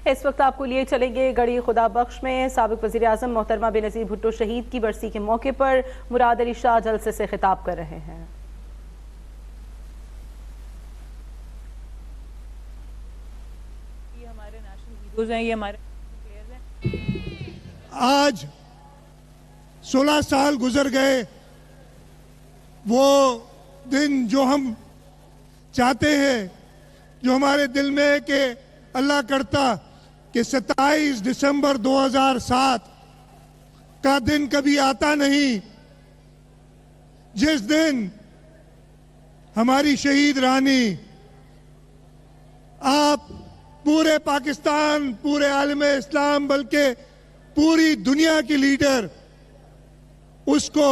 اس وقت آپ کو لیے چلیں گے گڑھی خدا بخش میں سابق وزیر اعظم محترمہ بے نظیر بھٹو شہید کی برسی کے موقع پر مراد علی شاہ جلسے سے خطاب کر رہے ہیں۔ یہ ہمارے نیشنل ہیروز ہیں، یہ ہمارے پلیئرز ہیں۔ آج 16 سال گزر گئے، وہ دن جو ہم چاہتے ہیں، جو ہمارے دل میں ہے کہ اللہ کرتا کہ 27 دسمبر 2007 کا دن کبھی آتا نہیں، جس دن ہماری شہید رانی، آپ پورے پاکستان، پورے عالم اسلام بلکہ پوری دنیا کی لیڈر، اس کو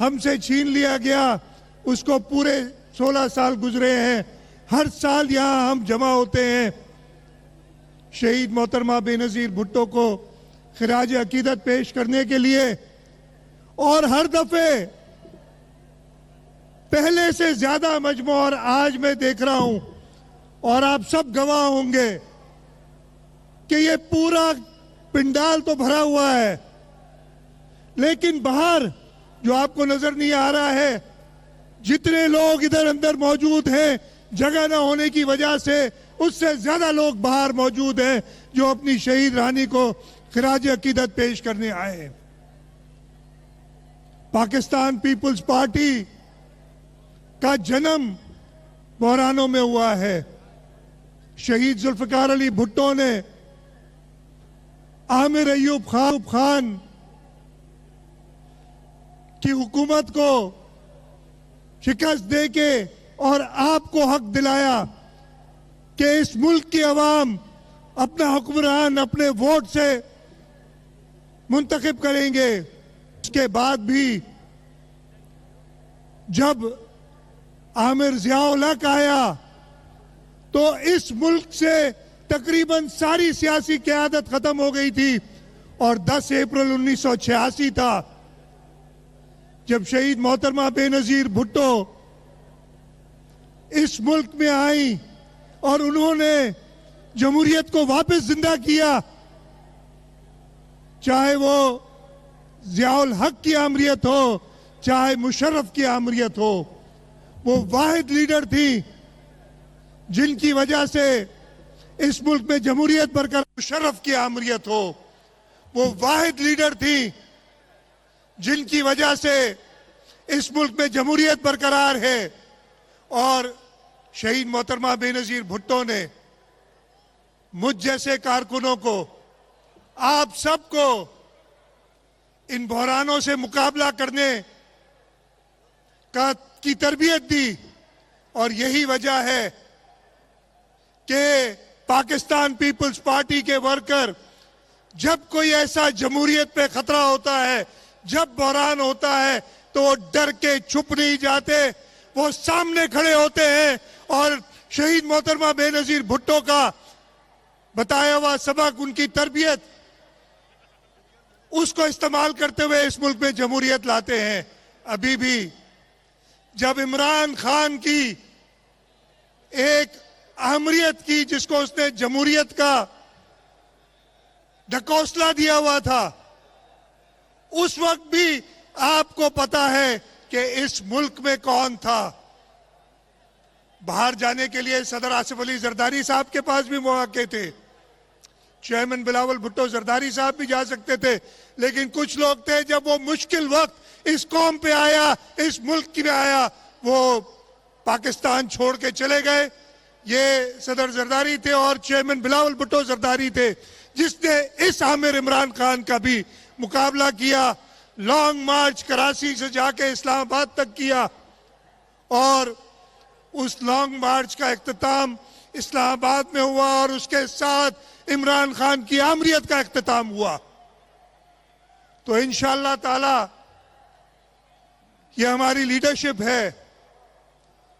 ہم سے چھین لیا گیا۔ اس کو پورے 16 سال گزرے ہیں، ہر سال یہاں ہم جمع ہوتے ہیں شہید محترمہ بے نظیر بھٹو کو خراج عقیدت پیش کرنے کے لیے، اور ہر دفعے پہلے سے زیادہ مجموعہ، اور آج میں دیکھ رہا ہوں اور آپ سب گواہ ہوں گے کہ یہ پورا پنڈال تو بھرا ہوا ہے، لیکن باہر جو آپ کو نظر نہیں آ رہا ہے، جتنے لوگ ادھر اندر موجود ہیں جگہ نہ ہونے کی وجہ سے، اس سے زیادہ لوگ باہر موجود ہیں جو اپنی شہید رانی کو خراج عقیدت پیش کرنے آئے ہیں۔ پاکستان پیپلز پارٹی کا جنم بحرانوں میں ہوا ہے۔ شہید ذوالفقار علی بھٹو نے عامر ایوب خان کی حکومت کو شکست دے کے اور آپ کو حق دلایا کہ اس ملک کی عوام اپنا حکمران اپنے ووٹ سے منتخب کریں گے۔ اس کے بعد بھی جب عامر ضیاء الحق آیا تو اس ملک سے تقریباً ساری سیاسی قیادت ختم ہو گئی تھی، اور 10 اپریل 1986 تھا جب شہید محترمہ بے نظیر بھٹو اس ملک میں آئیں اور انہوں نے جمہوریت کو واپس زندہ کیا۔ چاہے وہ ضیاء الحق کی آمریت ہو، چاہے مشرف کی آمریت ہو، وہ واحد لیڈر تھی جن کی وجہ سے اس ملک میں جمہوریت برقرار۔ مشرف کی آمریت ہو، وہ واحد لیڈر تھی جن کی وجہ سے اس ملک میں جمہوریت برقرار ہے، اور شہید محترمہ بے نظیر بھٹو نے مجھ جیسے کارکنوں کو، آپ سب کو ان بحرانوں سے مقابلہ کرنے کی تربیت دی، اور یہی وجہ ہے کہ پاکستان پیپلز پارٹی کے ورکر جب کوئی ایسا جمہوریت پہ خطرہ ہوتا ہے، جب بحران ہوتا ہے، تو وہ ڈر کے چھپ نہیں جاتے، وہ سامنے کھڑے ہوتے ہیں، اور شہید محترمہ بے نظیر بھٹو کا بتایا ہوا سبق، ان کی تربیت، اس کو استعمال کرتے ہوئے اس ملک میں جمہوریت لاتے ہیں۔ ابھی بھی جب عمران خان کی ایک اہمیت کی، جس کو اس نے جمہوریت کا ڈھکوسلا دیا ہوا تھا، اس وقت بھی آپ کو پتا ہے کہ اس ملک میں کون تھا۔ باہر جانے کے لیے صدر آصف علی زرداری صاحب کے پاس بھی مواقع تھے، چیئرمین بلاول بھٹو زرداری صاحب بھی جا سکتے تھے، لیکن کچھ لوگ تھے، جب وہ مشکل وقت اس قوم پہ آیا، اس ملک میں آیا، وہ پاکستان چھوڑ کے چلے گئے۔ یہ صدر زرداری تھے اور چیئرمین بلاول بھٹو زرداری تھے، جس نے اس عامر عمران خان کا بھی مقابلہ کیا، لانگ مارچ کراچی سے جا کے اسلام آباد تک کیا، اور اس لانگ مارچ کا اختتام اسلام آباد میں ہوا، اور اس کے ساتھ عمران خان کی آمریت کا اختتام ہوا۔ تو انشاءاللہ تعالی یہ ہماری لیڈرشپ ہے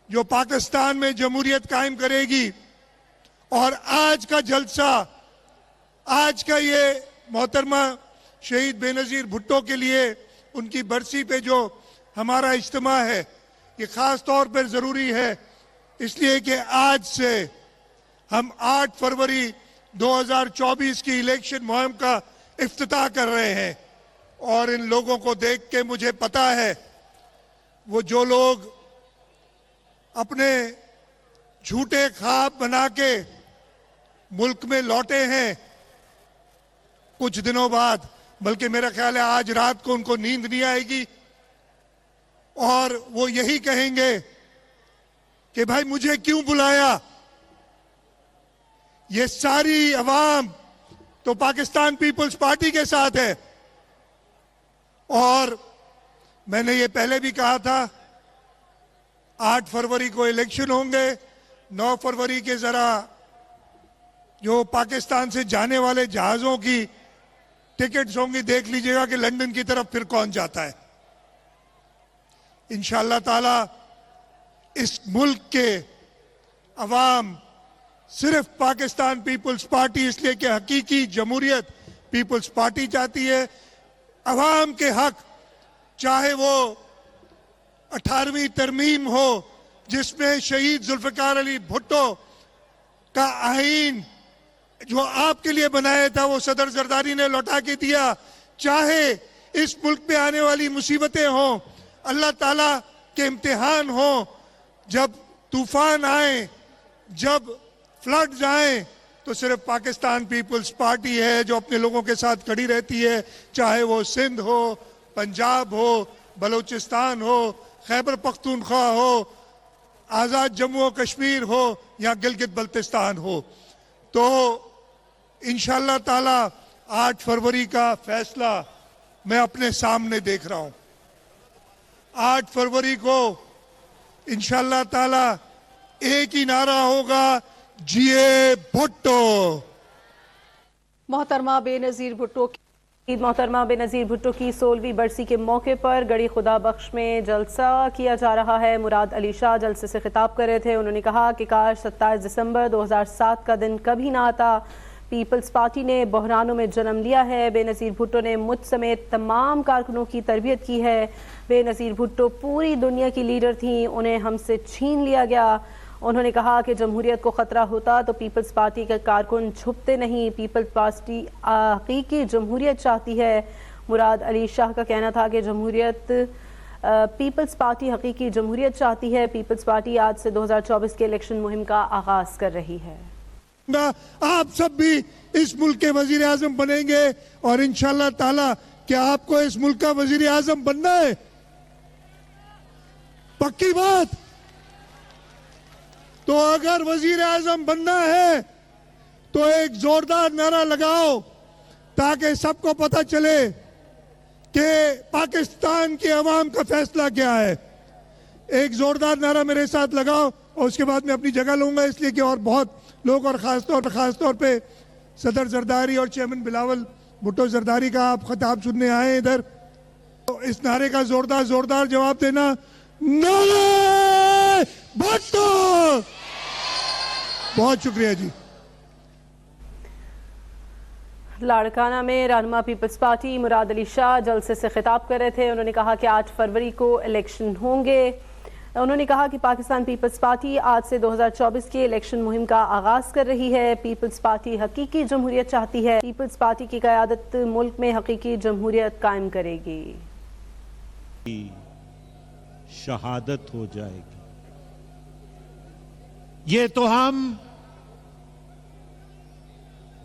جو پاکستان میں جمہوریت قائم کرے گی، اور آج کا جلسہ، آج کا یہ محترمہ شہید بے نظیر بھٹو کے لیے ان کی برسی پہ جو ہمارا اجتماع ہے، یہ خاص طور پر ضروری ہے، اس لیے کہ آج سے ہم 8 فروری 2024 کی الیکشن مہم کا افتتاح کر رہے ہیں. اور ان لوگوں کو دیکھ کے مجھے پتا ہے وہ جو لوگ اپنے جھوٹے خواب بنا کے ملک میں لوٹے ہیں کچھ دنوں بعد، بلکہ میرا خیال ہے آج رات کو ان کو نیند نہیں آئے گی اور وہ یہی کہیں گے کہ بھائی مجھے کیوں بلایا. یہ ساری عوام تو پاکستان پیپلز پارٹی کے ساتھ ہے. اور میں نے یہ پہلے بھی کہا تھا 8 فروری کو الیکشن ہوں گے. 9 فروری کے ذرا جو پاکستان سے جانے والے جہازوں کی ٹکٹس ہوں گی دیکھ لیجئے گا کہ لندن کی طرف پھر کون جاتا ہے. انشاءاللہ تعالی اس ملک کے عوام صرف پاکستان پیپلز پارٹی، اس لیے کہ حقیقی جمہوریت پیپلز پارٹی چاہتی ہے. عوام کے حق، چاہے وہ 18ویں ترمیم ہو جس میں شہید ذوالفقار علی بھٹو کا آئین جو آپ کے لیے بنایا تھا وہ صدر زرداری نے لوٹا کے دیا، چاہے اس ملک پہ آنے والی مصیبتیں ہوں، اللہ تعالیٰ کے امتحان ہوں، جب طوفان آئیں، جب فلڈز آئیں، تو صرف پاکستان پیپلز پارٹی ہے جو اپنے لوگوں کے ساتھ کھڑی رہتی ہے، چاہے وہ سندھ ہو، پنجاب ہو، بلوچستان ہو، خیبر پختونخوا ہو، آزاد جموں و کشمیر ہو یا گلگت بلتستان ہو. تو انشاءاللہ تعالی 8 فروری کا فیصلہ میں اپنے سامنے دیکھ رہا ہوں. 8 فروری کو انشاءاللہ تعالی ایک ہی نعرہ ہوگا، جیے بھٹو. محترمہ بے نظیر بھٹو کی 16ویں برسی کے موقع پر گڑھی خدا بخش میں جلسہ کیا جا رہا ہے. مراد علی شاہ جلسے سے خطاب کر رہے تھے. انہوں نے کہا کہ کاش 27 دسمبر 2007 کا دن کبھی نہ آتا. پیپلز پارٹی نے بحرانوں میں جنم لیا ہے. بے نظیر بھٹو نے مجھ سمیت تمام کارکنوں کی تربیت کی ہے. بے نظیر بھٹو پوری دنیا کی لیڈر تھیں، انہیں ہم سے چھین لیا گیا. انہوں نے کہا کہ جمہوریت کو خطرہ ہوتا تو پیپلز پارٹی کے کارکن چھپتے نہیں. پیپلز پارٹی حقیقی جمہوریت چاہتی ہے. مراد علی شاہ کا کہنا تھا کہ پیپلز پارٹی حقیقی جمہوریت چاہتی ہے. پیپلز پارٹی آج سے 2024 کے الیکشن مہم کا آغاز کر رہی ہے. آپ سب بھی اس ملک کے وزیر اعظم بنیں گے اور انشاءاللہ تعالی کیا آپ کو اس ملک کا وزیر اعظم بننا ہے؟ پکی بات. تو اگر وزیر اعظم بننا ہے تو ایک زوردار نعرہ لگاؤ تاکہ سب کو پتہ چلے کہ پاکستان کے عوام کا فیصلہ کیا ہے. ایک زوردار نعرہ میرے ساتھ لگاؤ اور اس کے بعد میں اپنی جگہ لوں گا، اس لیے کہ اور بہت لوگ اور خاص طور پہ صدر زرداری اور چیئرمین بلاول بھٹو زرداری کا آپ خطاب سننے آئے ہیں ادھر. تو اس نعرے کا زوردار جواب دینا، نعرہ بھٹو. بہت شکریہ جی. لاڑکانہ میں رہنما پیپلز پارٹی مراد علی شاہ جلسے سے خطاب کر رہے تھے. انہوں نے کہا کہ 8 فروری کو الیکشن ہوں گے. انہوں نے کہا کہ پاکستان پیپلز پارٹی آج سے 2024 کی الیکشن مہم کا آغاز کر رہی ہے. پیپلز پارٹی حقیقی جمہوریت چاہتی ہے. پیپلز پارٹی کی قیادت ملک میں حقیقی جمہوریت قائم کرے گی. شہادت ہو جائے گی. یہ تو ہم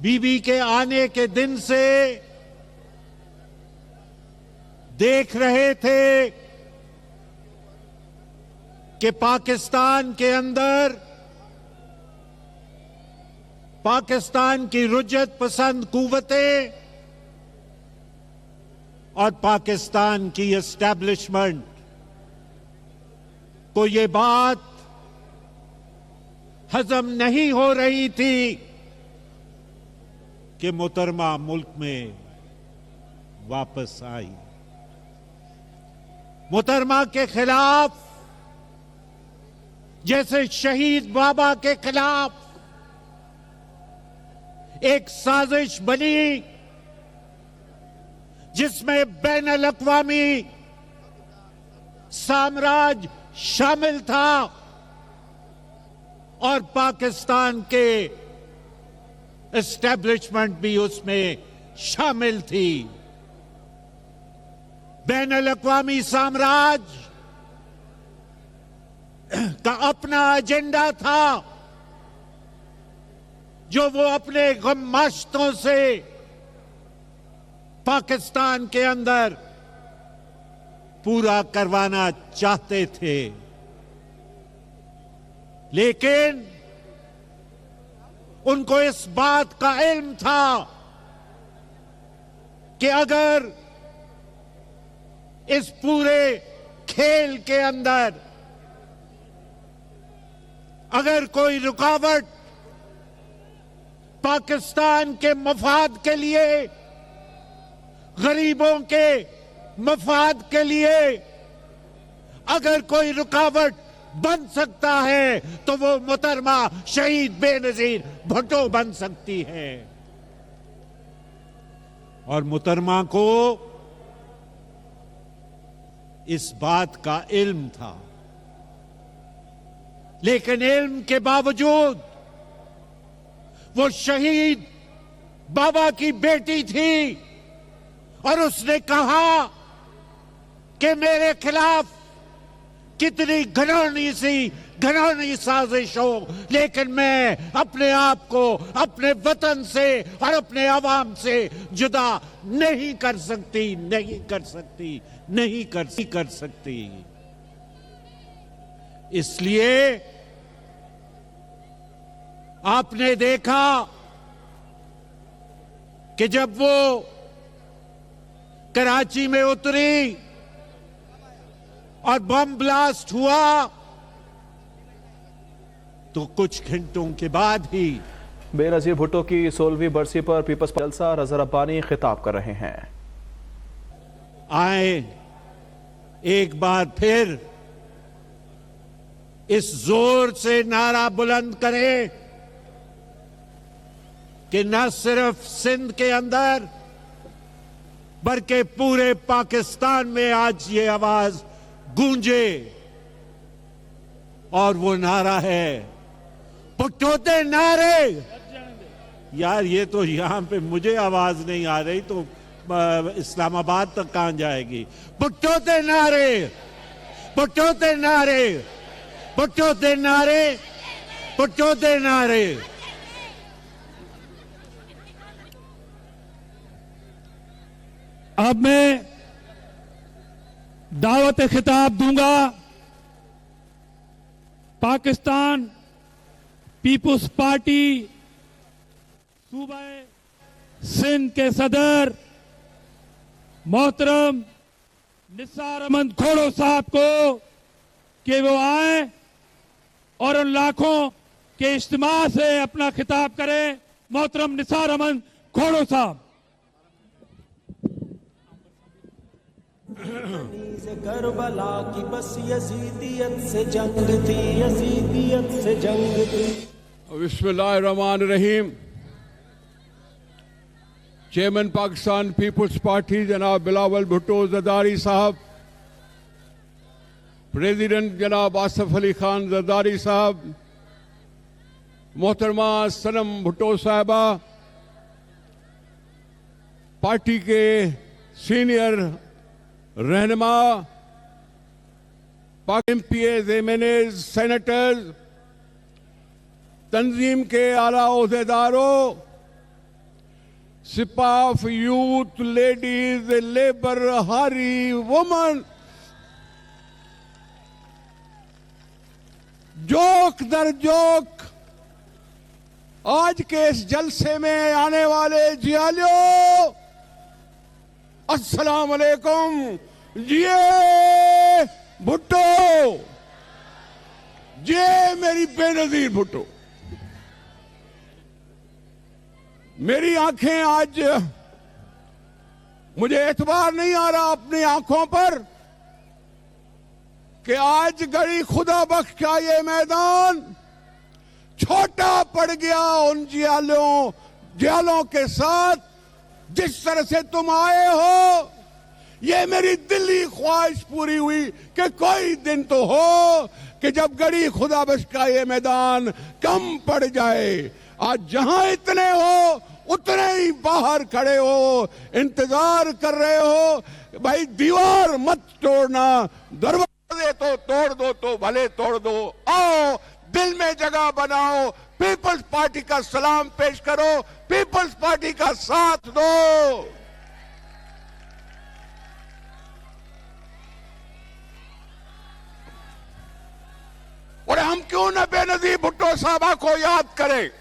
بی بی کے آنے کے دن سے دیکھ رہے تھے کہ پاکستان کے اندر پاکستان کی رجعت پسند قوتیں اور پاکستان کی اسٹیبلشمنٹ کو یہ بات ہضم نہیں ہو رہی تھی کہ محترمہ ملک میں واپس آئی. محترمہ کے خلاف جیسے شہید بابا کے خلاف ایک سازش بنی جس میں بین الاقوامی سامراج شامل تھا اور پاکستان کے एस्टेब्लिशमेंट भी उसमें शामिल थी। बैन अल-अक़वामी साम्राज्य का अपना एजेंडा था जो वो अपने गम्माश्तों से पाकिस्तान के अंदर पूरा करवाना चाहते थे। लेकिन उनको इस बात का इल्म था कि अगर इस पूरे खेल के अंदर अगर कोई रुकावट पाकिस्तान के मफाद के लिए, गरीबों के मफाद के लिए अगर कोई रुकावट बन सकता है तो वो मोहतरमा शहीद बेनजीर भुट्टो बन सकती है। और मोहतरमा को इस बात का इल्म था, लेकिन इल्म के बावजूद वो शहीद बाबा की बेटी थी और उसने कहा कि मेरे खिलाफ कितनी घिनौनी साजिश हो, लेकिन मैं अपने आप को अपने वतन से और अपने आवाम से जुदा नहीं कर सकती। इसलिए आपने देखा कि जब वो कराची में उतरी और बम ब्लास्ट हुआ तो कुछ घंटों के बाद ही बेनजीर भुट्टो की 16वीं बरसी पर पीपल्स जलसा रज़ा रब्बानी खिताब कर रहे हैं। आए एक बार फिर इस जोर से नारा बुलंद करें कि न सिर्फ सिंध के अंदर बल्कि पूरे पाकिस्तान में आज ये आवाज गूंजे। और वो नारा है भुट्टो दे नारे। यार ये तो यहां पे मुझे आवाज नहीं आ रही तो इस्लामाबाद तक कहां जाएगी। भुट्टो दे नारे, भुट्टो दे नारे, भुट्टो दे नारे, भुट्टो दे नारे। अब मैं दावत खिताब दूंगा पाकिस्तान पीपुल्स पार्टी सूबा सिंध के सदर मोहतरम निसार अहमद खोड़ो साहब को कि वो आए और उन लाखों के इज्तिमा से अपना खिताब करें। मोहतरम निसार अहमद खोड़ो साहब। करबला की बस यजीदियत से जंग थी, यजीदियत से जंग थी। बिस्मिल्लाहिर्रहमानिर्रहीम। चेयरमैन पाकिस्तान पीपुल्स पार्टी जनाब बिलावल भुट्टो जरदारी साहब, प्रेसिडेंट जनाब आसिफ अली खान जरदारी साहब, मोहतरमा सनम भुट्टो साहिबा, पार्टी के सीनियर रहनुमा, एमपीएज, एमएनएज, सेनेटर्स, तंजीम के आला ओहदेदारों, सिपाह यूथ, लेडीज, लेबर, हारी, वुमन, जोक दर जोक आज के इस जलसे में आने वाले जियालियों, अस्सलाम वालेकुम। जिए भुट्टो, जिए मेरी बेनजीर भुट्टो। मेरी आंखें आज, मुझे एतबार नहीं आ रहा अपनी आंखों पर कि आज गड़ी खुदा बख्श का ये मैदान छोटा पड़ गया उन जियालों के साथ। जिस तरह से तुम आए हो, ये मेरी दिली ख्वाहिश पूरी हुई कि कोई दिन तो हो कि जब गड़ी खुदा बख्श का ये मैदान कम पड़ जाए, आज जहां इतने हो उतने ही बाहर खड़े हो, इंतजार कर रहे हो। भाई दीवार मत तोड़ना, दरवाजे तो तोड़ दो तो भले तोड़ दो, आओ दिल में जगह बनाओ, पीपल्स पार्टी का सलाम पेश करो, पीपल्स पार्टी का साथ दो। और हम क्यों न बेनजीर भुट्टो साहबा को याद करें,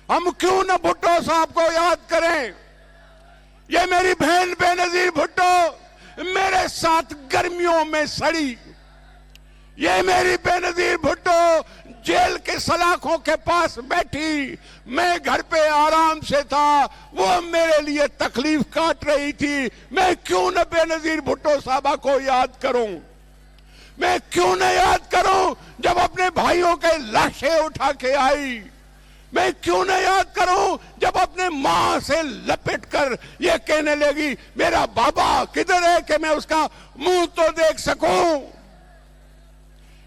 हम क्यों न भुट्टो साहब को याद करें। ये मेरी बहन बेनजीर भुट्टो मेरे साथ गर्मियों में सड़ी, ये मेरी बेनजीर भुट्टो जेल के सलाखों के पास बैठी, मैं घर पे आराम से था, वो मेरे लिए तकलीफ काट रही थी। मैं क्यों न बेनजीर भुट्टो साहबा को याद करूं, मैं क्यों न याद करूं जब अपने भाइयों के लाशें उठा के आई, मैं क्यों न याद करूं जब अपने मां से लपेट कर ये कहने लगी मेरा बाबा किधर है कि मैं उसका मुंह तो देख सकूं।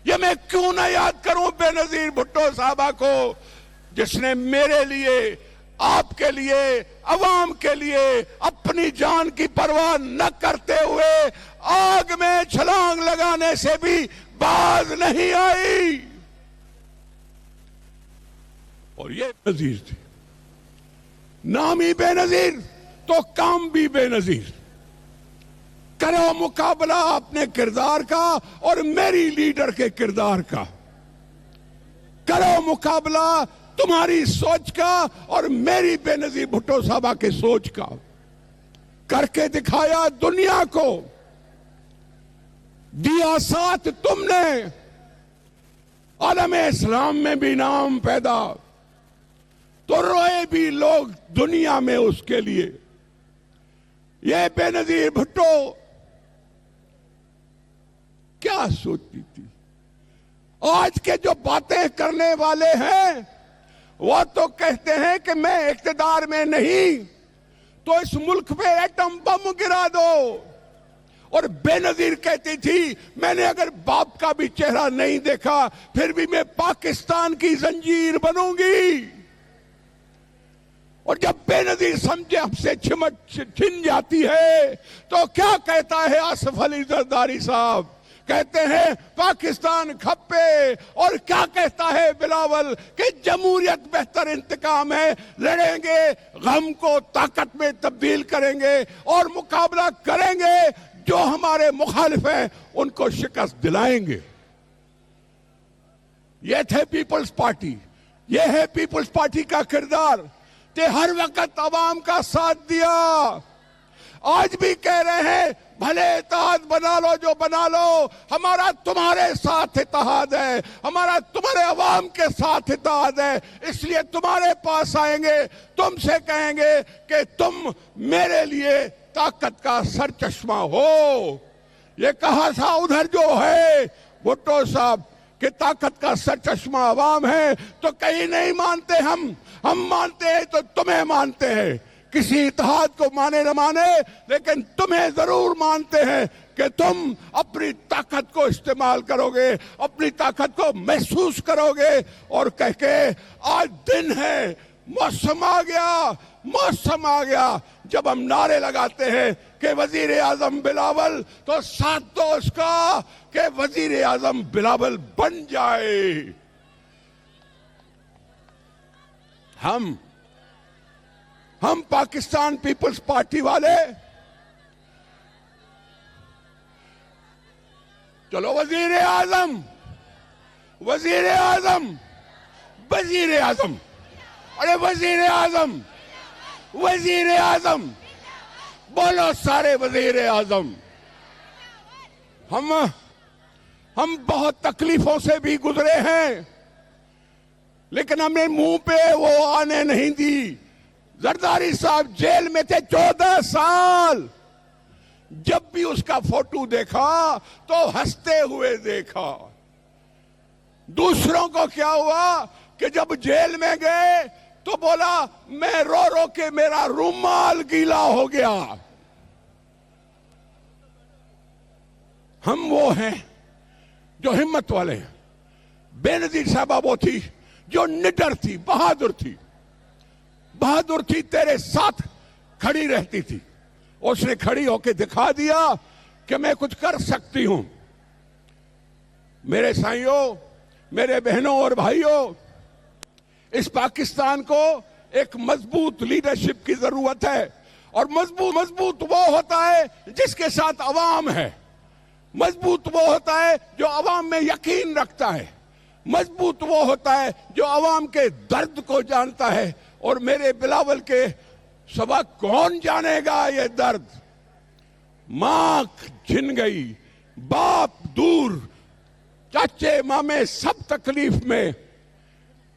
ये मैं क्यों न याद करूं बेनजीर भुट्टो साहबा को, जिसने मेरे लिए, आपके लिए, अवाम के लिए अपनी जान की परवाह न करते हुए आग में छलांग लगाने से भी बाज नहीं आई। और ये बेनजीर थे, नाम ही बेनजीर तो काम भी बेनजीर। करो मुकाबला अपने किरदार का और मेरी लीडर के किरदार का, करो मुकाबला तुम्हारी सोच का और मेरी बेनजीर भुट्टो साहबा के सोच का। करके दिखाया दुनिया को, दिया साथ तुमने, आलम इस्लाम में भी नाम पैदा, तो रोए भी लोग दुनिया में उसके लिए। ये बेनजीर भुट्टो क्या सोचती थी। आज के जो बातें करने वाले हैं वो तो कहते हैं कि मैं इख्तिदार में नहीं तो इस मुल्क पे एटम बम गिरा दो, और बेनजीर कहती थी मैंने अगर बाप का भी चेहरा नहीं देखा फिर भी मैं पाकिस्तान की जंजीर बनूंगी। और जब बेनजीर समझे हमसे छिन जाती है तो क्या कहता है आसिफ अली जरदारी साहब, कहते हैं पाकिस्तान खप्पे। और क्या कहता है बिलावल कि जमहूरियत बेहतर इंतकाम है, लड़ेंगे, गम को ताकत में तब्दील करेंगे और मुकाबला करेंगे, जो हमारे मुखालिफ हैं उनको शिकस्त दिलाएंगे। ये थे पीपल्स पार्टी, ये है पीपल्स पार्टी का किरदार, ते हर वक्त अवाम का साथ दिया। आज भी कह रहे हैं भले इत्तेहाद बना लो जो बना लो, हमारा तुम्हारे साथ इत्तेहाद है, हमारा तुम्हारे अवाम के साथ इत्तेहाद है, इसलिए तुम्हारे पास आएंगे, तुमसे कहेंगे कि तुम मेरे लिए ताकत का सरचश्मा हो। ये कहा था उधर जो है भुट्टो साहब कि ताकत का सरचश्मा अवाम है, तो कहीं नहीं मानते हम मानते हैं तो तुम्हें मानते हैं, किसी इत्तेहाद को माने न माने लेकिन तुम्हें जरूर मानते हैं कि तुम अपनी ताकत को इस्तेमाल करोगे, अपनी ताकत को महसूस करोगे। और कह के आज दिन है, मौसम आ गया जब हम नारे लगाते हैं कि वजीर आजम बिलावल, तो साथ दो उसका कि वजीर आजम बिलावल बन जाए। हम पाकिस्तान पीपल्स पार्टी वाले, चलो वजीर आजम, वजीर आजम, वजीर आजम, अरे वजीर आजम, वजीर आजम, बोलो सारे वजीर आजम। हम बहुत तकलीफों से भी गुजरे हैं, लेकिन हमने मुंह पे वो आने नहीं दी। जरदारी साहब जेल में थे 14 साल, जब भी उसका फोटो देखा तो हंसते हुए देखा। दूसरों को क्या हुआ कि जब जेल में गए तो बोला मैं रो रो के मेरा रुमाल गीला हो गया। हम वो हैं जो हिम्मत वाले हैं। बेनजीर साहबा वो थी जो निडर थी, बहादुर थी, तेरे साथ खड़ी रहती थी। उसने खड़ी होकर दिखा दिया कि मैं कुछ कर सकती हूं। मेरे साइयों, मेरे बहनों और भाइयों, इस पाकिस्तान को एक मजबूत लीडरशिप की जरूरत है। और मजबूत वो होता है जिसके साथ अवाम है। मजबूत वो होता है जो अवाम में यकीन रखता है। मजबूत वो होता है जो अवाम के दर्द को जानता है। और मेरे बिलावल के सबा कौन जानेगा ये दर्द? मां छिन गई, बाप दूर, चाचे मामे सब तकलीफ में।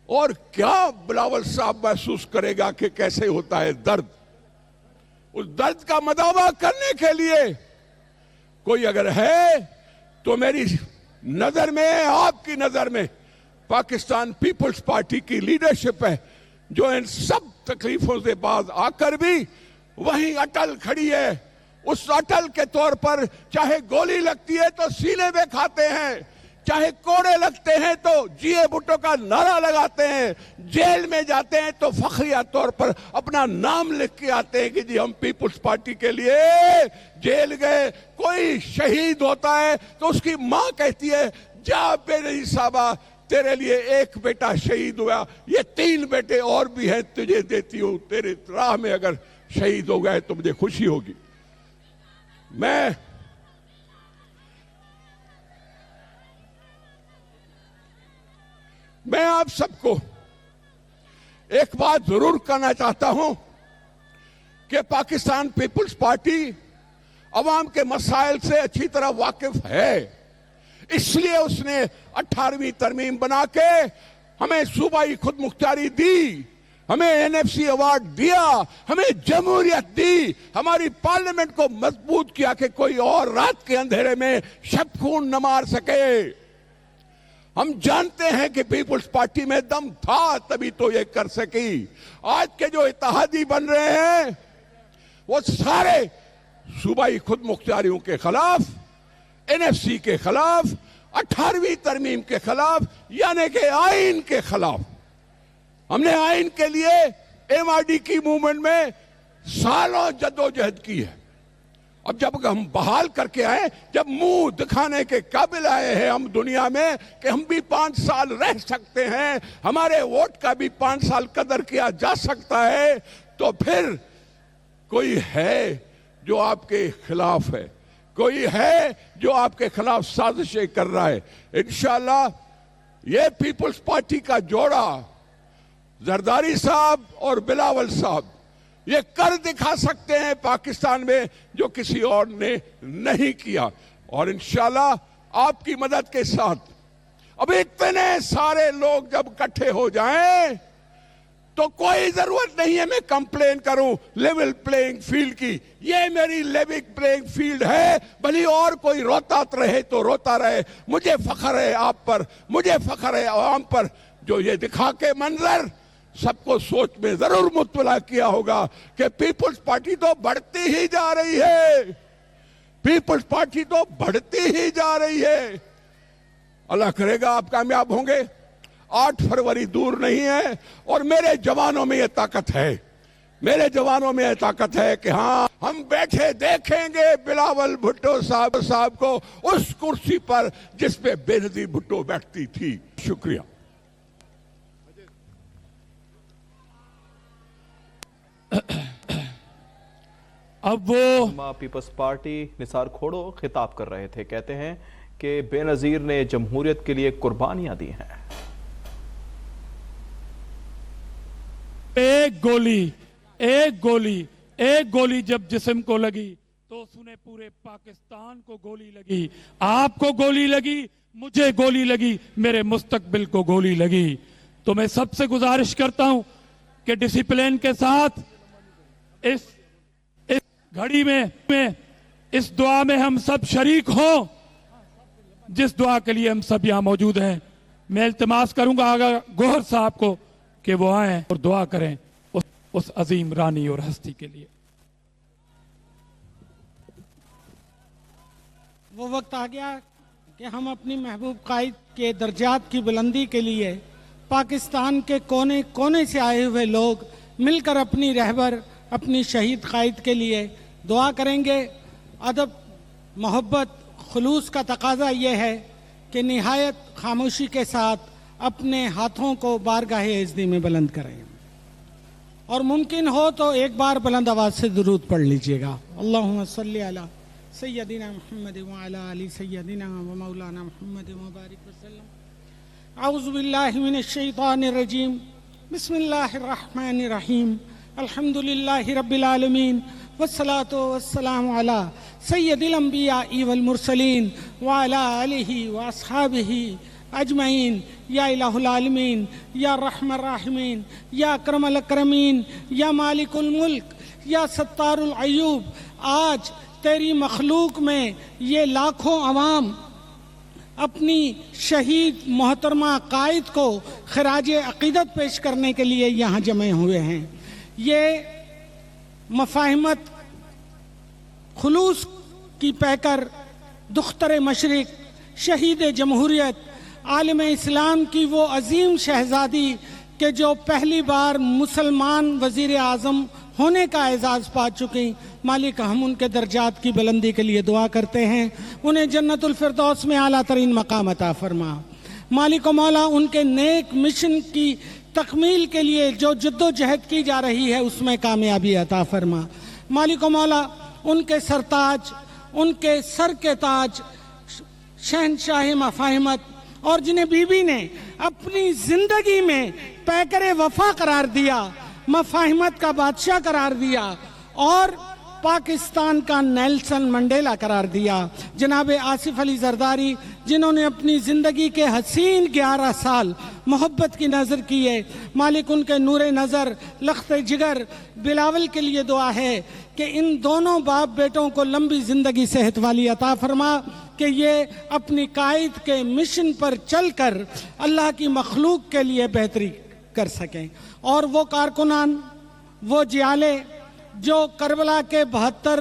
और क्या बिलावल साहब महसूस करेगा कि कैसे होता है दर्द? उस दर्द का मदावा करने के लिए कोई अगर है तो मेरी नजर में, आपकी नजर में पाकिस्तान पीपल्स पार्टी की लीडरशिप है, जो इन सब तकलीफों से बाज आकर भी वहीं अटल खड़ी है। उस अटल के तौर पर चाहे गोली लगती है तो सीने में खाते हैं, चाहे कोड़े लगते हैं तो जीए भुट्टो का नारा लगाते हैं, जेल में जाते हैं तो फखरिया तौर पर अपना नाम लिख के आते हैं कि जी हम पीपल्स पार्टी के लिए जेल गए। कोई शहीद होता है तो उसकी मां कहती है, जा बेटी साहबा, तेरे लिए एक बेटा शहीद हुआ, ये 3 बेटे और भी हैं, तुझे देती हूं। तेरे राह में अगर शहीद हो गए तो मुझे खुशी होगी। मैं आप सबको एक बात जरूर कहना चाहता हूं कि पाकिस्तान पीपल्स पार्टी अवाम के मसाइल से अच्छी तरह वाकिफ है। इसलिए उसने 18वीं तरमीम बना के हमें सूबाई खुद मुख्तारी दी, हमें एनएफसी अवार्ड दिया, हमें जमहूरियत दी, हमारी पार्लियामेंट को मजबूत किया कि कोई और रात के अंधेरे में शब खून न मार सके। हम जानते हैं कि पीपल्स पार्टी में दम था, तभी तो ये कर सकी। आज के जो इत्तेहादी बन रहे हैं वो सारे सूबाई खुद मुख्तारियों के खिलाफ, एनएफसी के खिलाफ, 18वीं तरमीम के खिलाफ, यानी कि आइन के खिलाफ। हमने आइन के लिए एमआरडी की मूवमेंट में सालों जद्दोजहद की है। अब जब हम बहाल करके आए, जब मुंह दिखाने के काबिल आए हैं हम दुनिया में कि हम भी 5 साल रह सकते हैं, हमारे वोट का भी 5 साल कदर किया जा सकता है, तो फिर कोई है जो आपके खिलाफ है, कोई है जो आपके खिलाफ साजिशें कर रहा है। इंशाल्लाह ये पीपल्स पार्टी का जोड़ा जरदारी साहब और बिलावल साहब ये कर दिखा सकते हैं पाकिस्तान में, जो किसी और ने नहीं किया। और इंशाल्लाह आपकी मदद के साथ अब इतने सारे लोग जब इकट्ठे हो जाएं तो कोई जरूरत नहीं है मैं कंप्लेन करूं लेवल प्लेइंग फील्ड की। ये मेरी लेवल प्लेइंग फील्ड है, भले और कोई रोता रहे तो रोता रहे। मुझे फख्र है आप पर, मुझे फख्र है आवाम पर, जो ये दिखा के मंजर सबको सोच में जरूर मुत्तला किया होगा कि पीपल्स पार्टी तो बढ़ती ही जा रही है, पीपल्स पार्टी तो बढ़ती ही जा रही है। अल्लाह करेगा आप कामयाब होंगे। 8 फरवरी दूर नहीं है और मेरे जवानों में यह ताकत है, मेरे जवानों में यह ताकत है कि हाँ हम बैठे देखेंगे बिलावल भुट्टो साहब को उस कुर्सी पर जिस पे बेनजीर भुट्टो बैठती थी। शुक्रिया। अब वो पीपल्स पार्टी निसार खोड़ो खिताब कर रहे थे, कहते हैं कि बेनजीर ने जमहूरियत के लिए कुर्बानियां दी हैं। एक गोली जब जिस्म को लगी तो सुने पूरे पाकिस्तान को गोली लगी। आपको गोली लगी, मुझे गोली लगी, मेरे मुस्तकबिल को गोली लगी। तो मैं सबसे गुजारिश करता हूं कि डिसिप्लिन के साथ इस घड़ी में इस दुआ में हम सब शरीक हों, जिस दुआ के लिए हम सब यहां मौजूद हैं। मैं इल्तिमास करूंगा आगा गौहर साहब को कि वो आए और दुआ करें उस अजीम रानी और हस्ती के लिए। वो वक्त आ गया कि हम अपनी महबूब कायद के दर्जात की बुलंदी के लिए पाकिस्तान के कोने कोने से आए हुए लोग मिलकर अपनी रहबर अपनी शहीद कायद के लिए दुआ करेंगे। अदब, मोहब्बत, खुलूस का तकाजा ये है कि निहायत खामोशी के साथ अपने हाथों को बारगाहे इज़्ज़ी में बुलंद करें और मुमकिन हो तो एक बार बुलंद आवाज़ से दुरूद पढ़ लीजिएगा। अल्लाहुम्मा सल्ली अला सय्यदिना मुहम्मद व अला आलि सय्यदिना व मौलाना मुहम्मद व बारिक वसल्लम। औज़ु बिल्लाहि मिनश शैतानिर रजीम। बिस्मिल्लाहिर रहमानिर रहीम। अल्हम्दुलिल्लाहि रब्बिल आलमीन वस्सलातु वस्सलामु अला सय्यदिल अंबिया'i वल मुरसलीन व अला आलिहि व अस्हाबिहि अजमईन। या इलाहुल आलमीन, या रहमान राहिमीन, या अकरमल अकरमीन, या मालिकुल मुल्क, या सत्तारुल अयूब, आज तेरी मखलूक में ये लाखों अवाम अपनी शहीद मोहतरमा कायद को खराज अक़ीदत पेश करने के लिए यहाँ जमे हुए हैं। ये मफाहिमत खुलूस की पैकर दुख्तर मशरिक, शहीद जमहूरियत, आलिम इस्लाम की वो अजीम शहजादी कि जो पहली बार मुसलमान वज़ीर आज़म होने का एजाज़ पा चुकी, मालिक हम उनके दर्जात की बुलंदी के लिए दुआ करते हैं। उन्हें जन्नतुल फिरदौस में आला तरीन मकाम अता फरमा। मालिक व मौला उनके नेक मिशन की तकमील के लिए जो जद्दोजहद की जा रही है उसमें कामयाबी अता फरमा। मालिक व मौला उनके सरताज, उनके सर के ताज शहनशाह मफाहिमत और जिन्हें बीबी ने अपनी जिंदगी में पैकरे वफा करार दिया, मफाहिमत का बादशाह करार दिया और पाकिस्तान का नेल्सन मंडेला करार दिया, जनाब आसिफ अली जरदारी, जिन्होंने अपनी ज़िंदगी के हसीन 11 साल मोहब्बत की नज़र की है। मालिक उनके नूरे नज़र, लख्ते जिगर बिलावल के लिए दुआ है कि इन दोनों बाप बेटों को लंबी ज़िंदगी सेहत वाली अता फरमा कि ये अपनी कायद के मिशन पर चलकर अल्लाह की मखलूक के लिए बेहतरी कर सकें। और वो कारकुनान, वो जियाले जो करबला के 72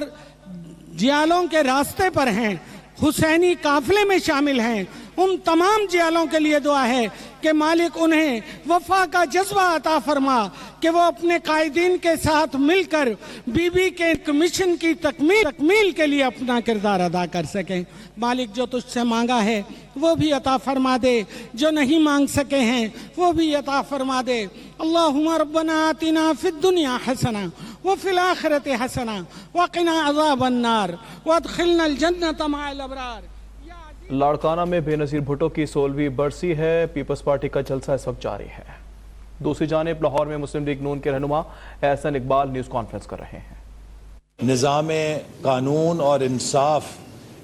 जियालों के रास्ते पर हैं, हुसैनी काफिले में शामिल हैं, उन तमाम जियालों के लिए दुआ है कि मालिक उन्हें वफा का जज्बा अता फरमा कि वो अपने कायदीन के साथ मिलकर बीबी के मिशन की तकमील के लिए अपना किरदार अदा कर सकें। मालिक जो तुझसे मांगा है वो भी अता फरमा दे, जो नहीं मांग सके हैं वो भी अता फरमा दे। अल्लाहुम्मा रब्बना आतिना फिद दुनिया हसना व फिल आखिरति हसना व क़िना अज़ाबन नार व अदखिलनल जन्नत मअल अबरार। लाड़काना में बेनज़ीर भुट्टो की 16वीं बरसी है। पीपल्स पार्टी का जलसा इस वक्त जारी है। दूसरी जानिब लाहौर में मुस्लिम लीग नून के रहनुमा एहसन इकबाल न्यूज़ कॉन्फ्रेंस कर रहे हैं। निज़ाम कानून और इंसाफ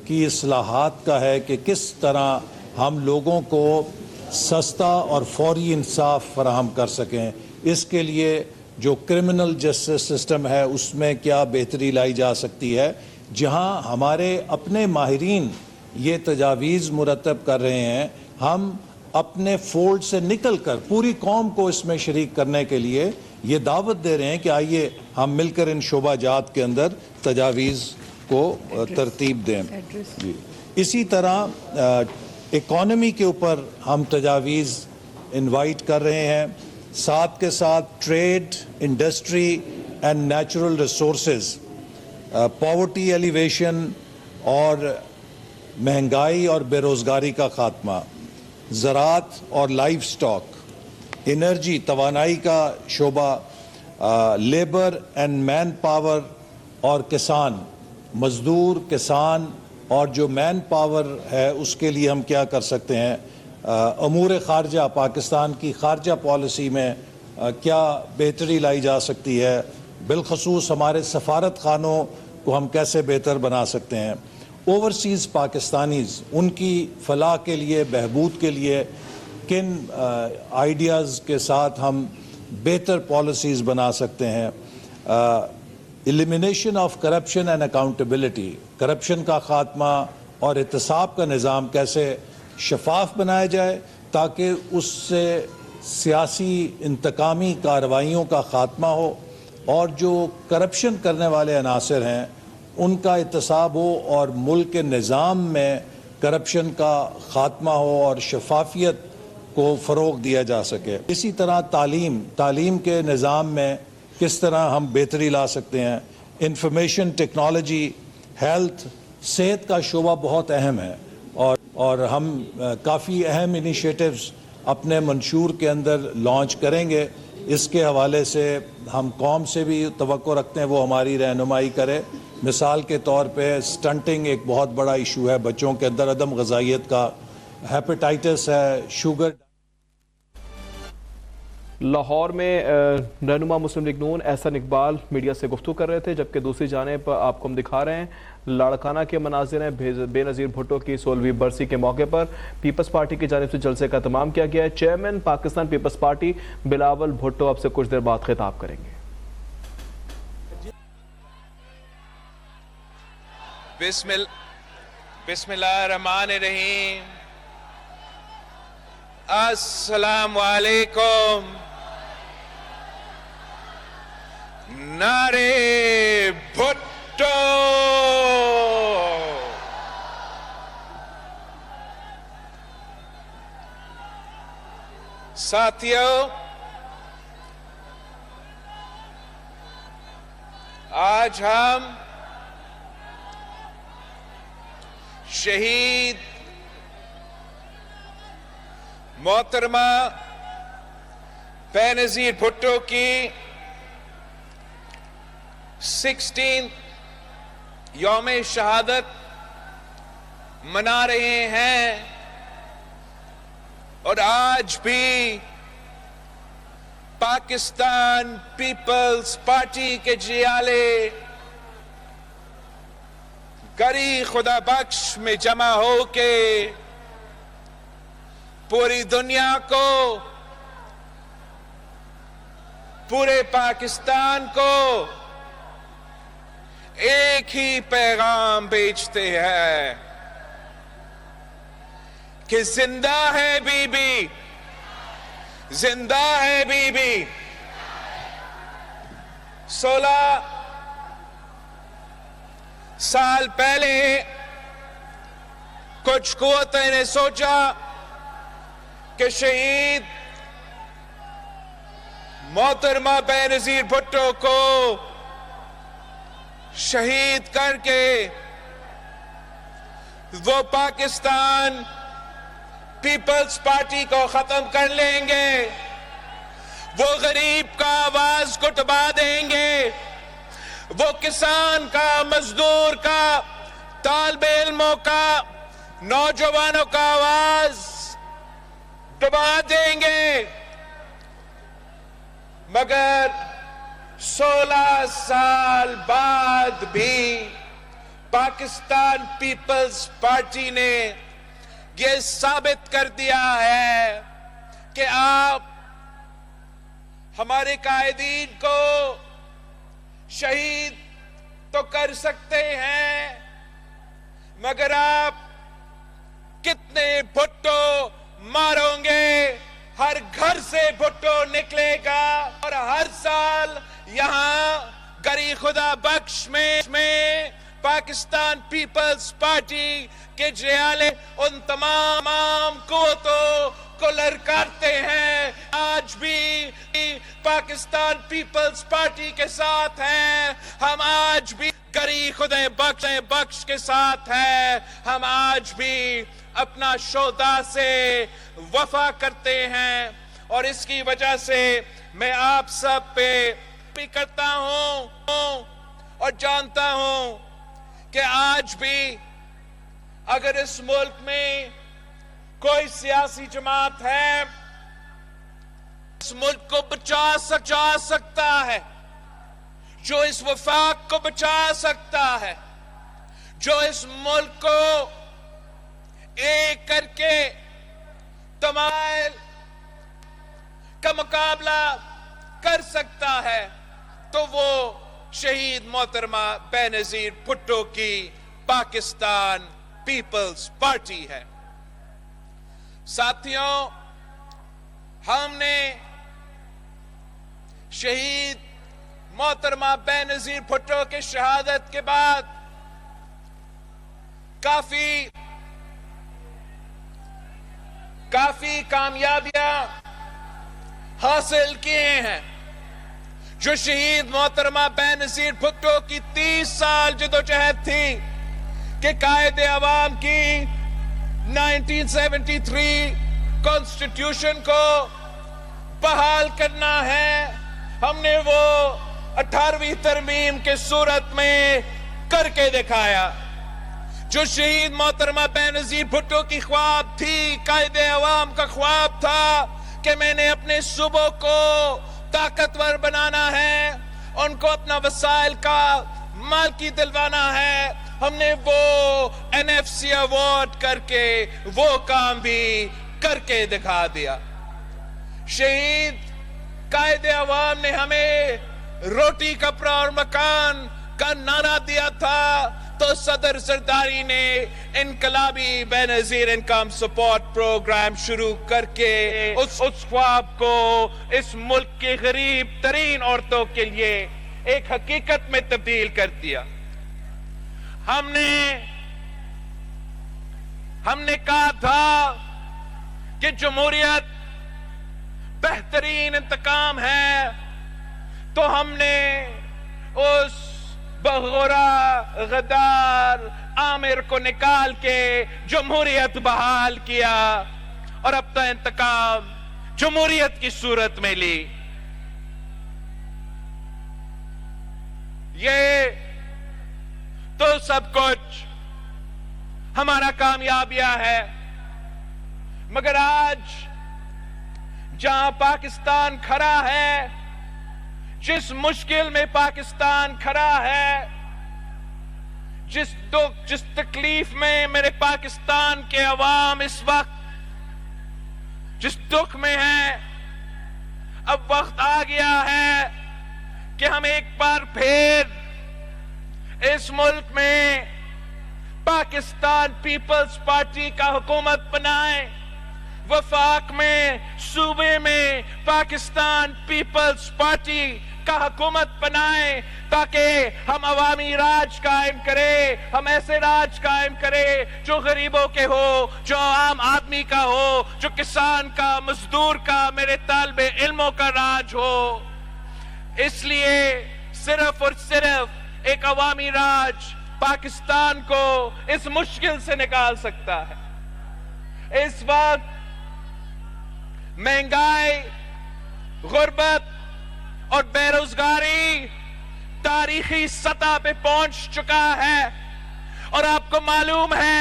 की इस्लाहात का है कि किस तरह हम लोगों को सस्ता और फौरी इंसाफ फराहम कर सकें। इसके लिए जो क्रिमिनल जस्टिस सिस्टम है उसमें क्या बेहतरी लाई जा सकती है। जहां हमारे अपने माहिरीन ये तजावीज़ मुरतब कर रहे हैं, हम अपने फोल्ड से निकल कर पूरी कौम को इसमें शरीक करने के लिए ये दावत दे रहे हैं कि आइए हम मिलकर इन शोबाजात के अंदर तजावीज़ को तरतीब दें। जी, इसी तरह इकॉनमी के ऊपर हम तजावीज़ इनवाइट कर रहे हैं, साथ के साथ trade, industry and natural resources, poverty alleviation और महंगाई और बेरोज़गारी का ख़ात्मा, ज़राअत और लाइफ स्टॉक, एनर्जी तवानाई का शोबा, लेबर एंड मैन पावर और किसान, मज़दूर, किसान और जो मैन पावर है उसके लिए हम क्या कर सकते हैं। अमूर ख़ारजा, पाकिस्तान की ख़ारजा पॉलिसी में क्या बेहतरी लाई जा सकती है, बिलखसूस हमारे सफारत खानों को हम कैसे बेहतर बना सकते हैं। ओवरसीज़ पाकिस्तानीज़, उनकी फ़लाह के लिए, बहबूद के लिए किन आइडियाज़ के साथ हम बेहतर पॉलिसीज़ बना सकते हैं। Elimination of corruption and accountability, corruption का ख़ात्मा और एहतसाब का निज़ाम कैसे शफाफ बनाया जाए ताकि उससे सियासी इंतकामी कार्रवाइयों का ख़ात्मा हो और जो करप्शन करने वाले अनासर हैं उनका एहतसाब हो और मुल्क के निज़ाम में करप्शन का ख़ात्मा हो और शफाफियत کو فروغ دیا جا سکے. اسی طرح تعلیم کے نظام میں کس طرح ہم بہتری لا سکتے ہیں. انفارمیشن ٹیکنالوجی، ہیلتھ، صحت کا شعبہ بہت اہم ہے اور ہم کافی اہم انیشیٹوز اپنے منشور کے اندر لانچ کریں گے. اس کے حوالے سے ہم قوم سے بھی توقع رکھتے ہیں وہ ہماری رہنمائی کرے. مثال کے طور پہ سٹنٹنگ ایک بہت بڑا ایشو ہے بچوں کے اندر، عدم غذائیت کا، ہیپیٹائٹس ہے، شوگر. لاہور میں رہنما مسلم لیگ نون احسن اقبال میڈیا سے گفتگو کر رہے تھے، جبکہ دوسری جانب آپ کو ہم دکھا رہے ہیں لاڑکانہ کے مناظر ہیں. بے نظیر بھٹو کی 16ویں برسی کے موقع پر پیپلز پارٹی کی جانب سے جلسے کا اہتمام کیا گیا ہے. چیئرمین پاکستان پیپلز پارٹی بلاول بھٹو اب سے کچھ دیر بعد خطاب کریں گے. بسم اللہ الرحمن الرحیم. السلام علیکم. نعرے بھٹو. ساتھیو، آج ہم شہید محترمہ بے نظیر بھٹو کی 16 یوم شہادت منا رہے ہیں، اور آج بھی پاکستان پیپلز پارٹی کے جیالے گری خدا بخش میں جمع ہو کے پوری دنیا کو، پورے پاکستان کو ایک ہی پیغام بیچتے ہیں کہ زندہ ہے بی بی، زندہ ہے بی بی. 16 سال پہلے کچھ قوتیں نے سوچا کہ شہید محترمہ بے نظیر بھٹو کو شہید کر کے وہ پاکستان پیپلز پارٹی کو ختم کر لیں گے، وہ غریب کا آواز کو دبا دیں گے، وہ کسان کا، مزدور کا، طالب علموں کا، نوجوانوں کا آواز دبا دیں گے. مگر 16 سال بعد بھی پاکستان پیپلز پارٹی نے یہ ثابت کر دیا ہے کہ آپ ہمارے قائدین کو شہید تو کر سکتے ہیں، مگر آپ کتنے بھٹو ماروں گے؟ ہر گھر سے بھٹو نکلے گا، اور ہر سال یہاں گری خدا بخش میں پاکستان پیپلز پارٹی کے جیالے ان تمام قوتوں کو للکارتے ہیں. آج بھی پاکستان پیپلز پارٹی کے ساتھ ہیں، ہم آج بھی گری خدا بخش کے ساتھ ہیں، ہم آج بھی اپنا شہداء سے وفا کرتے ہیں. اور اس کی وجہ سے میں آپ سب پہ بھی کرتا ہوں اور جانتا ہوں کہ آج بھی اگر اس ملک میں کوئی سیاسی جماعت ہے اس ملک کو بچا سکتا ہے، جو اس وفاق کو بچا سکتا ہے، جو اس ملک کو ایک کر کے تمائل کا مقابلہ کر سکتا ہے، تو وہ شہید محترمہ بے نظیر بھٹو کی پاکستان پیپلز پارٹی ہے. ساتھیوں، ہم نے شہید محترمہ بے نظیر بھٹو کے شہادت کے بعد काफी कामयाबियां हासिल किए हैं। जो शहीद मोहतरमा बेनजीर भुट्टो की 30 साल जदोजहद थी कि कायदे अवाम की 1973 कॉन्स्टिट्यूशन को बहाल करना है, हमने वो 18वीं तरमीम के सूरत में करके दिखाया। जो शहीद मोहतरमा बेनजीर भुट्टो की ख्वाब थी, कायदे अवाम का ख्वाब था कि मैंने अपने सूबों को ताकतवर बनाना है, उनको अपना वसाइल का मालकी दिलवाना है, हमने वो NFC अवार्ड करके वो काम भी करके दिखा दिया। शहीद कायदे अवाम ने हमें रोटी कपड़ा और मकान का नारा दिया था, तो सदर जरदारी ने इनकलाबी बेनजीर इनकम सपोर्ट प्रोग्राम शुरू करके उस ख्वाब को इस मुल्क की गरीब तरीन औरतों के लिए एक हकीकत में तब्दील कर दिया। हमने कहा था कि जमहूरियत बेहतरीन इंतकाम है, तो हमने उस बगोरा गद्दार आमिर को निकाल के जमहूरियत बहाल किया और अपना इंतकाम जमहूरियत की सूरत में ली। ये तो सब कुछ हमारा कामयाबियां है, मगर आज जहां पाकिस्तान खड़ा है, जिस मुश्किल में पाकिस्तान खड़ा है, जिस तकलीफ में मेरे पाकिस्तान के अवाम इस वक्त जिस दुख में है, अब वक्त आ गया है कि हम एक बार फिर इस मुल्क में पाकिस्तान पीपल्स पार्टी का हुकूमत बनाएं, वफाक में सूबे में पाकिस्तान पीपल्स पार्टी का हुकूमत बनाएं, ताकि हम अवामी राज कायम करें, हम ऐसे राज कायम करें जो गरीबों के हो, जो आम आदमी का हो, जो किसान का, मजदूर का, मेरे तालिबे इल्मों का राज हो। इसलिए सिर्फ और सिर्फ एक अवामी राज पाकिस्तान को इस मुश्किल से निकाल सकता है। इस वक्त महंगाई, गुर्बत और बेरोजगारी तारीखी सतह पे पहुंच चुका है, और आपको मालूम है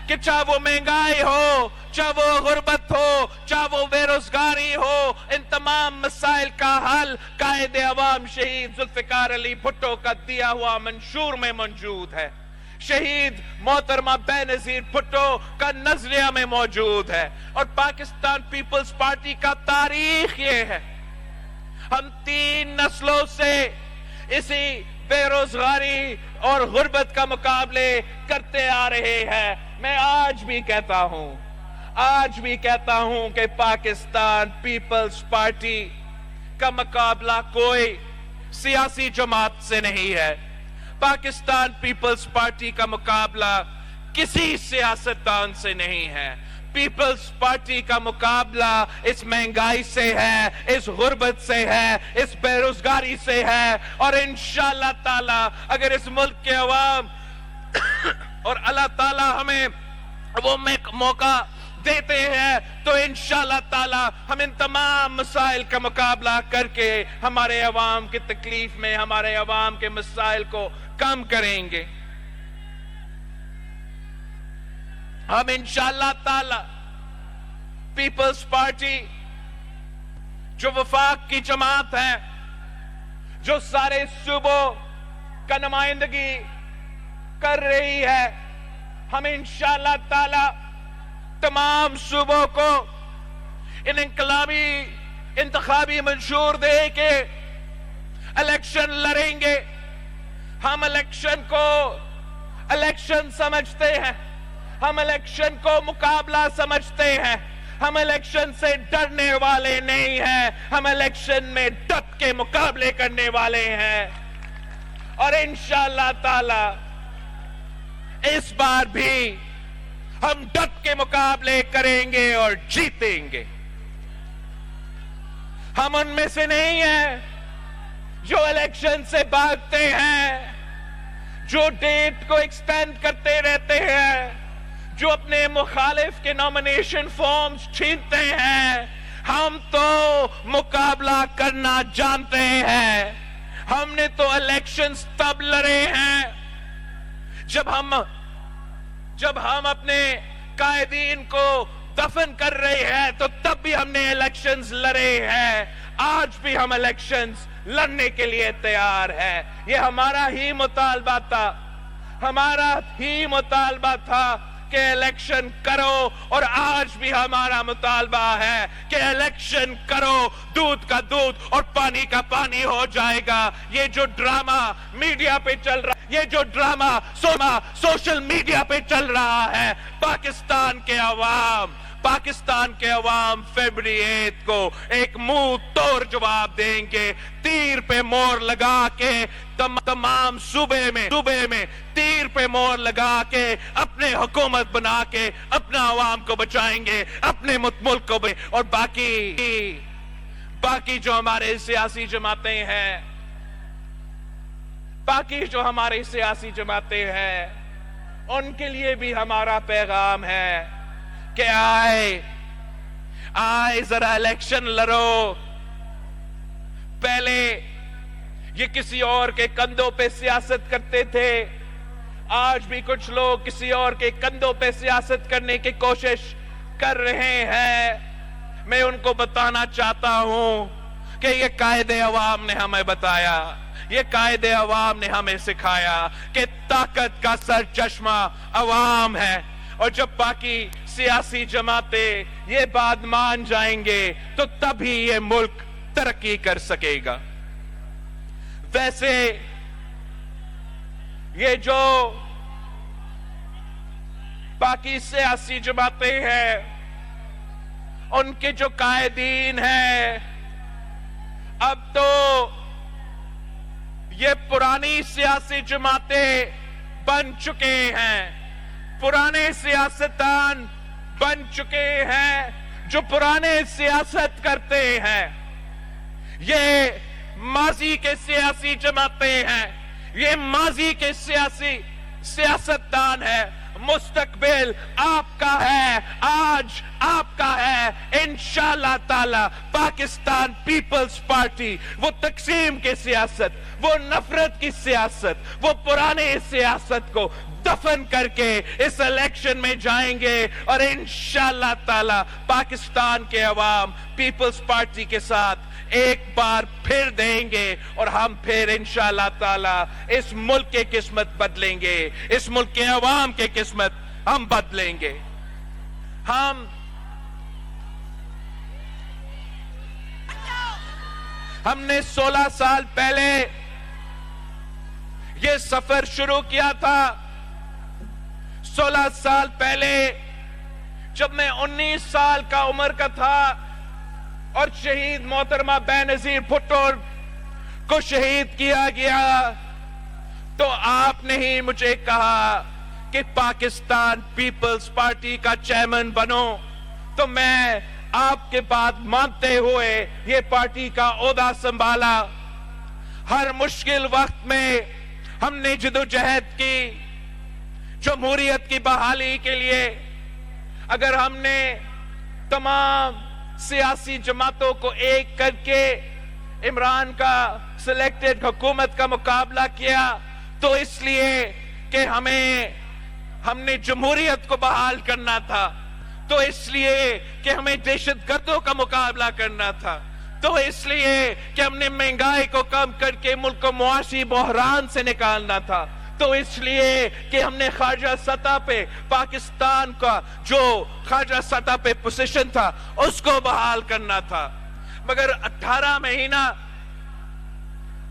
कि चाहे वो महंगाई हो, चाहे वो गुर्बत हो, चाहे वो बेरोजगारी हो, इन तमाम मसाइल का हल कायदे अवाम शहीद जुल्फिकार अली भुट्टो का दिया हुआ मंशूर में मौजूद है, शहीद मोहतरमा बेनजीर भुट्टो का नजरिया में मौजूद है। और पाकिस्तान पीपल्स पार्टी का तारीख ये है, हम 3 नस्लों से इसी बेरोजगारी और गुर्बत का मुकाबले करते आ रहे हैं। मैं आज भी कहता हूं कि पाकिस्तान पीपल्स पार्टी का मुकाबला कोई सियासी जमात से नहीं है, पाकिस्तान पीपल्स पार्टी का मुकाबला किसी सियासतदान से नहीं है। पीपल्स पार्टी का मुकाबला इस महंगाई से है, इस गुर्बत से है, इस बेरोजगारी से है, और इंशाअल्लाह ताला अगर इस मुल्क के अवाम और अल्लाह ताला हमें वो मौका देते हैं, तो इंशाअल्लाह ताला हम इन तमाम मसाइल का मुकाबला करके हमारे अवाम की तकलीफ में, हमारे अवाम के मसाइल को कम करेंगे। हम इंशाअल्लाह ताला पीपल्स पार्टी जो वफाक की जमात है, जो सारे सूबों का नुमाइंदगी कर रही है, हम इंशाअल्लाह ताला तमाम सूबों को इन इनकलाबी इंतखाबी मंशूर दे के इलेक्शन लड़ेंगे। हम इलेक्शन को इलेक्शन समझते हैं, हम इलेक्शन को मुकाबला समझते हैं, हम इलेक्शन से डरने वाले नहीं हैं, हम इलेक्शन में डट के मुकाबले करने वाले हैं। और इंशाअल्लाह ताला इस बार भी ہم ڈٹ کے مقابلے کریں گے اور جیتیں گے. ہم ان میں سے نہیں ہیں جو الیکشن سے بھاگتے ہیں, جو ڈیٹ کو ایکسٹینڈ کرتے رہتے ہیں, جو اپنے مخالف کے نامینیشن فارمز چھینتے ہیں. ہم تو مقابلہ کرنا جانتے ہیں. ہم نے تو الیکشنز تب لڑے ہیں جب ہم اپنے قائدین کو دفن کر رہے ہیں, تو تب بھی ہم نے الیکشنز لڑے ہیں. آج بھی ہم الیکشنز لڑنے کے لیے تیار ہیں. یہ ہمارا ہی مطالبہ تھا کہ الیکشن کرو, اور آج بھی ہمارا مطالبہ ہے کہ الیکشن کرو. دودھ کا دودھ اور پانی کا پانی ہو جائے گا. یہ جو ڈرامہ میڈیا پہ چل رہا ہے, یہ جو ڈرامہ سوشل میڈیا پہ چل رہا ہے, پاکستان کے عوام فیبری 8 کو ایک منہ توڑ جواب دیں گے. تیر پہ مور لگا کے تمام صوبے میں تیر پہ مور لگا کے اپنے حکومت بنا کے اپنا عوام کو بچائیں گے, اپنے ملک کو اور باقی جو ہمارے سیاسی جماعتیں ہیں, ان کے لیے بھی ہمارا پیغام ہے کہ آئے ذرا الیکشن لڑو. پہلے یہ کسی اور کے کندھوں پہ سیاست کرتے تھے, آج بھی کچھ لوگ کسی اور کے کندھوں پہ سیاست کرنے کی کوشش کر رہے ہیں. میں ان کو بتانا چاہتا ہوں کہ یہ قائد عوام نے ہمیں بتایا, یہ قائد عوام نے ہمیں سکھایا کہ طاقت کا سرچشمہ عوام ہے. اور جب باقی سیاسی جماعتیں یہ بات مان جائیں گے تو تبھی یہ ملک ترقی کر سکے گا. ویسے یہ جو باقی سیاسی جماعتیں ہیں, ان کے جو قائدین ہیں, اب تو یہ پرانی سیاسی جماعتیں بن چکے ہیں, پرانے سیاستدان بن چکے ہیں جو پرانے سیاست کرتے ہیں. یہ ماضی کے سیاسی جماعتیں ہیں, یہ ماضی کے سیاستدان ہیں. مستقبل آپ کا ہے, آج آپ کا ہے. انشاءاللہ تعالی پاکستان پیپلز پارٹی وہ تقسیم کی سیاست, وہ نفرت کی سیاست, وہ پرانے سیاست کو دفن کر کے اس الیکشن میں جائیں گے, اور انشاءاللہ تعالی پاکستان کے عوام پیپلز پارٹی کے ساتھ ایک بار پھر دیں گے, اور ہم پھر انشاءاللہ تعالی اس ملک کی قسمت بدلیں گے, اس ملک کے عوام کی قسمت ہم بدلیں گے. ہم نے 16 سال پہلے یہ سفر شروع کیا تھا. 16 سال پہلے جب میں 19 سال کا عمر کا تھا اور شہید محترمہ بینظیر بھٹو کو شہید کیا گیا, تو آپ نے ہی مجھے کہا کہ پاکستان پیپلز پارٹی کا چیئرمین بنو. تو میں آپ کے بات مانتے ہوئے یہ پارٹی کا عہدہ سنبھالا. ہر مشکل وقت میں ہم نے جدوجہد کی جمہوریت کی بحالی کے لیے. اگر ہم نے تمام سیاسی جماعتوں کو ایک کر کے عمران کا سلیکٹڈ حکومت کا مقابلہ کیا, تو اس لیے کہ ہم نے جمہوریت کو بحال کرنا تھا, تو اس لیے کہ ہمیں دہشت گردوں کا مقابلہ کرنا تھا, تو اس لیے کہ ہم نے مہنگائی کو کم کر کے ملک کو معاشی بحران سے نکالنا تھا, تو اس لیے کہ ہم نے خارجہ سطح پہ پاکستان کا جو خارجہ سطح پہ پوزیشن تھا اس کو بحال کرنا تھا. مگر 18 مہینہ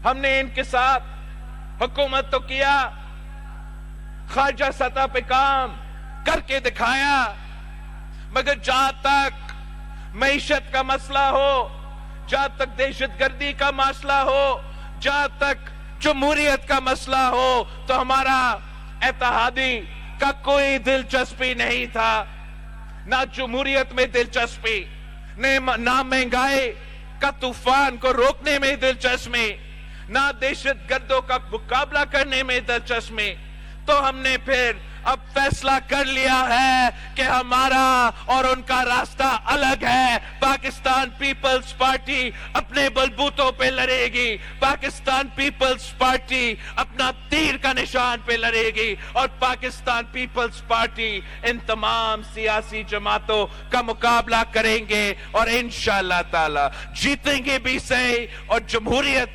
ہم نے ان کے ساتھ حکومت تو کیا, خارجہ سطح پہ کام کر کے دکھایا, مگر جہاں تک معیشت کا مسئلہ ہو, جہاں تک دہشت گردی کا مسئلہ ہو, جہاں تک جمہوریت کا مسئلہ ہو, تو ہمارا اتحادی का कोई दिलचस्पी नहीं था, ना जमहूरियत में दिलचस्पी, ना महंगाई का तूफान को रोकने में दिलचस्पी, ना दहशतगर्दों का मुकाबला करने में दिलचस्पी। तो हमने फिर अब फैसला कर लिया है कि हमारा और उनका रास्ता अलग है। पाकिस्तान पीपल्स पार्टी अपने बलबूतों पे लड़ेगी, पाकिस्तान पीपल्स पार्टी अपना तीर का निशान पे लड़ेगी, और पाकिस्तान पीपल्स पार्टी इन तमाम सियासी जमातों का मुकाबला करेंगे और इंशाअल्लाह ताला जीतेंगे भी सही। और जमहूरियत,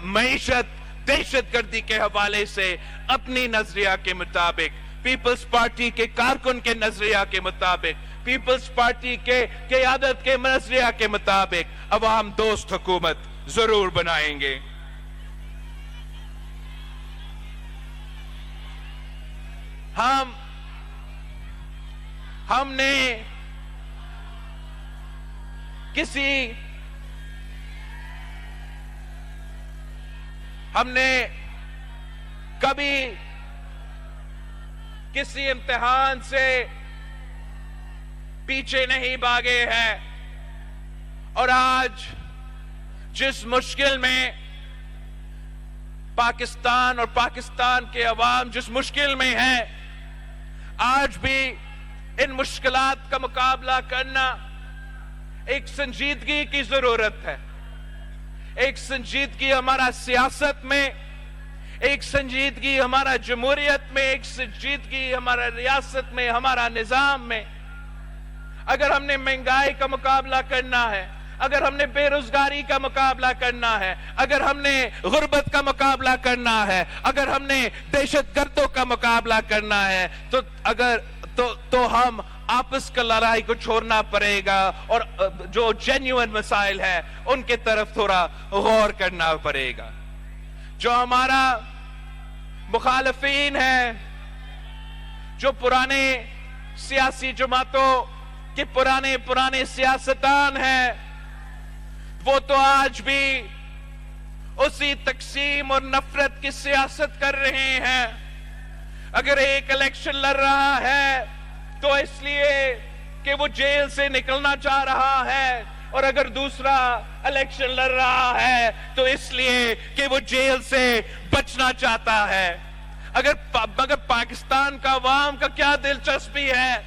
मईशत, दहशतगर्दी के हवाले से अपनी नजरिया के मुताबिक, पीपल्स पार्टी के कारकुन के नजरिया के मुताबिक, पीपल्स पार्टी के क़यादत के नजरिया के मुताबिक अवाम दोस्त हुकूमत जरूर बनाएंगे। हमने कभी किसी इम्तिहान से पीछे नहीं भागे हैं, और आज जिस मुश्किल में पाकिस्तान और पाकिस्तान के अवाम जिस मुश्किल में है, आज भी इन मुश्किलात का मुकाबला करना एक संजीदगी की जरूरत है। एक संजीदगी हमारा सियासत में, एक संजीदगी हमारा जमहूरियत में, एक संजीदगी हमारा रियासत में, हमारा निजाम में। अगर हमने महंगाई का मुकाबला करना है, अगर हमने बेरोजगारी का मुकाबला करना है, अगर हमने गुर्बत का मुकाबला करना है, अगर हमने दहशतगर्दों का मुकाबला करना है, तो हम आपस का लड़ाई को छोड़ना पड़ेगा, और जो जेन्युइन मसाइल है उनके तरफ थोड़ा गौर करना पड़ेगा। जो हमारा मुखालिफीन है, जो पुराने सियासी जमातों के पुराने सियासतदान हैं, वो तो आज भी उसी तकसीम और नफरत की सियासत कर रहे हैं। अगर एक इलेक्शन लड़ रहा है तो इसलिए कि वो जेल से निकलना चाह रहा है, और अगर दूसरा इलेक्शन लड़ रहा है तो इसलिए कि वो जेल से बचना चाहता है। मगर पाकिस्तान का अवाम का क्या दिलचस्पी है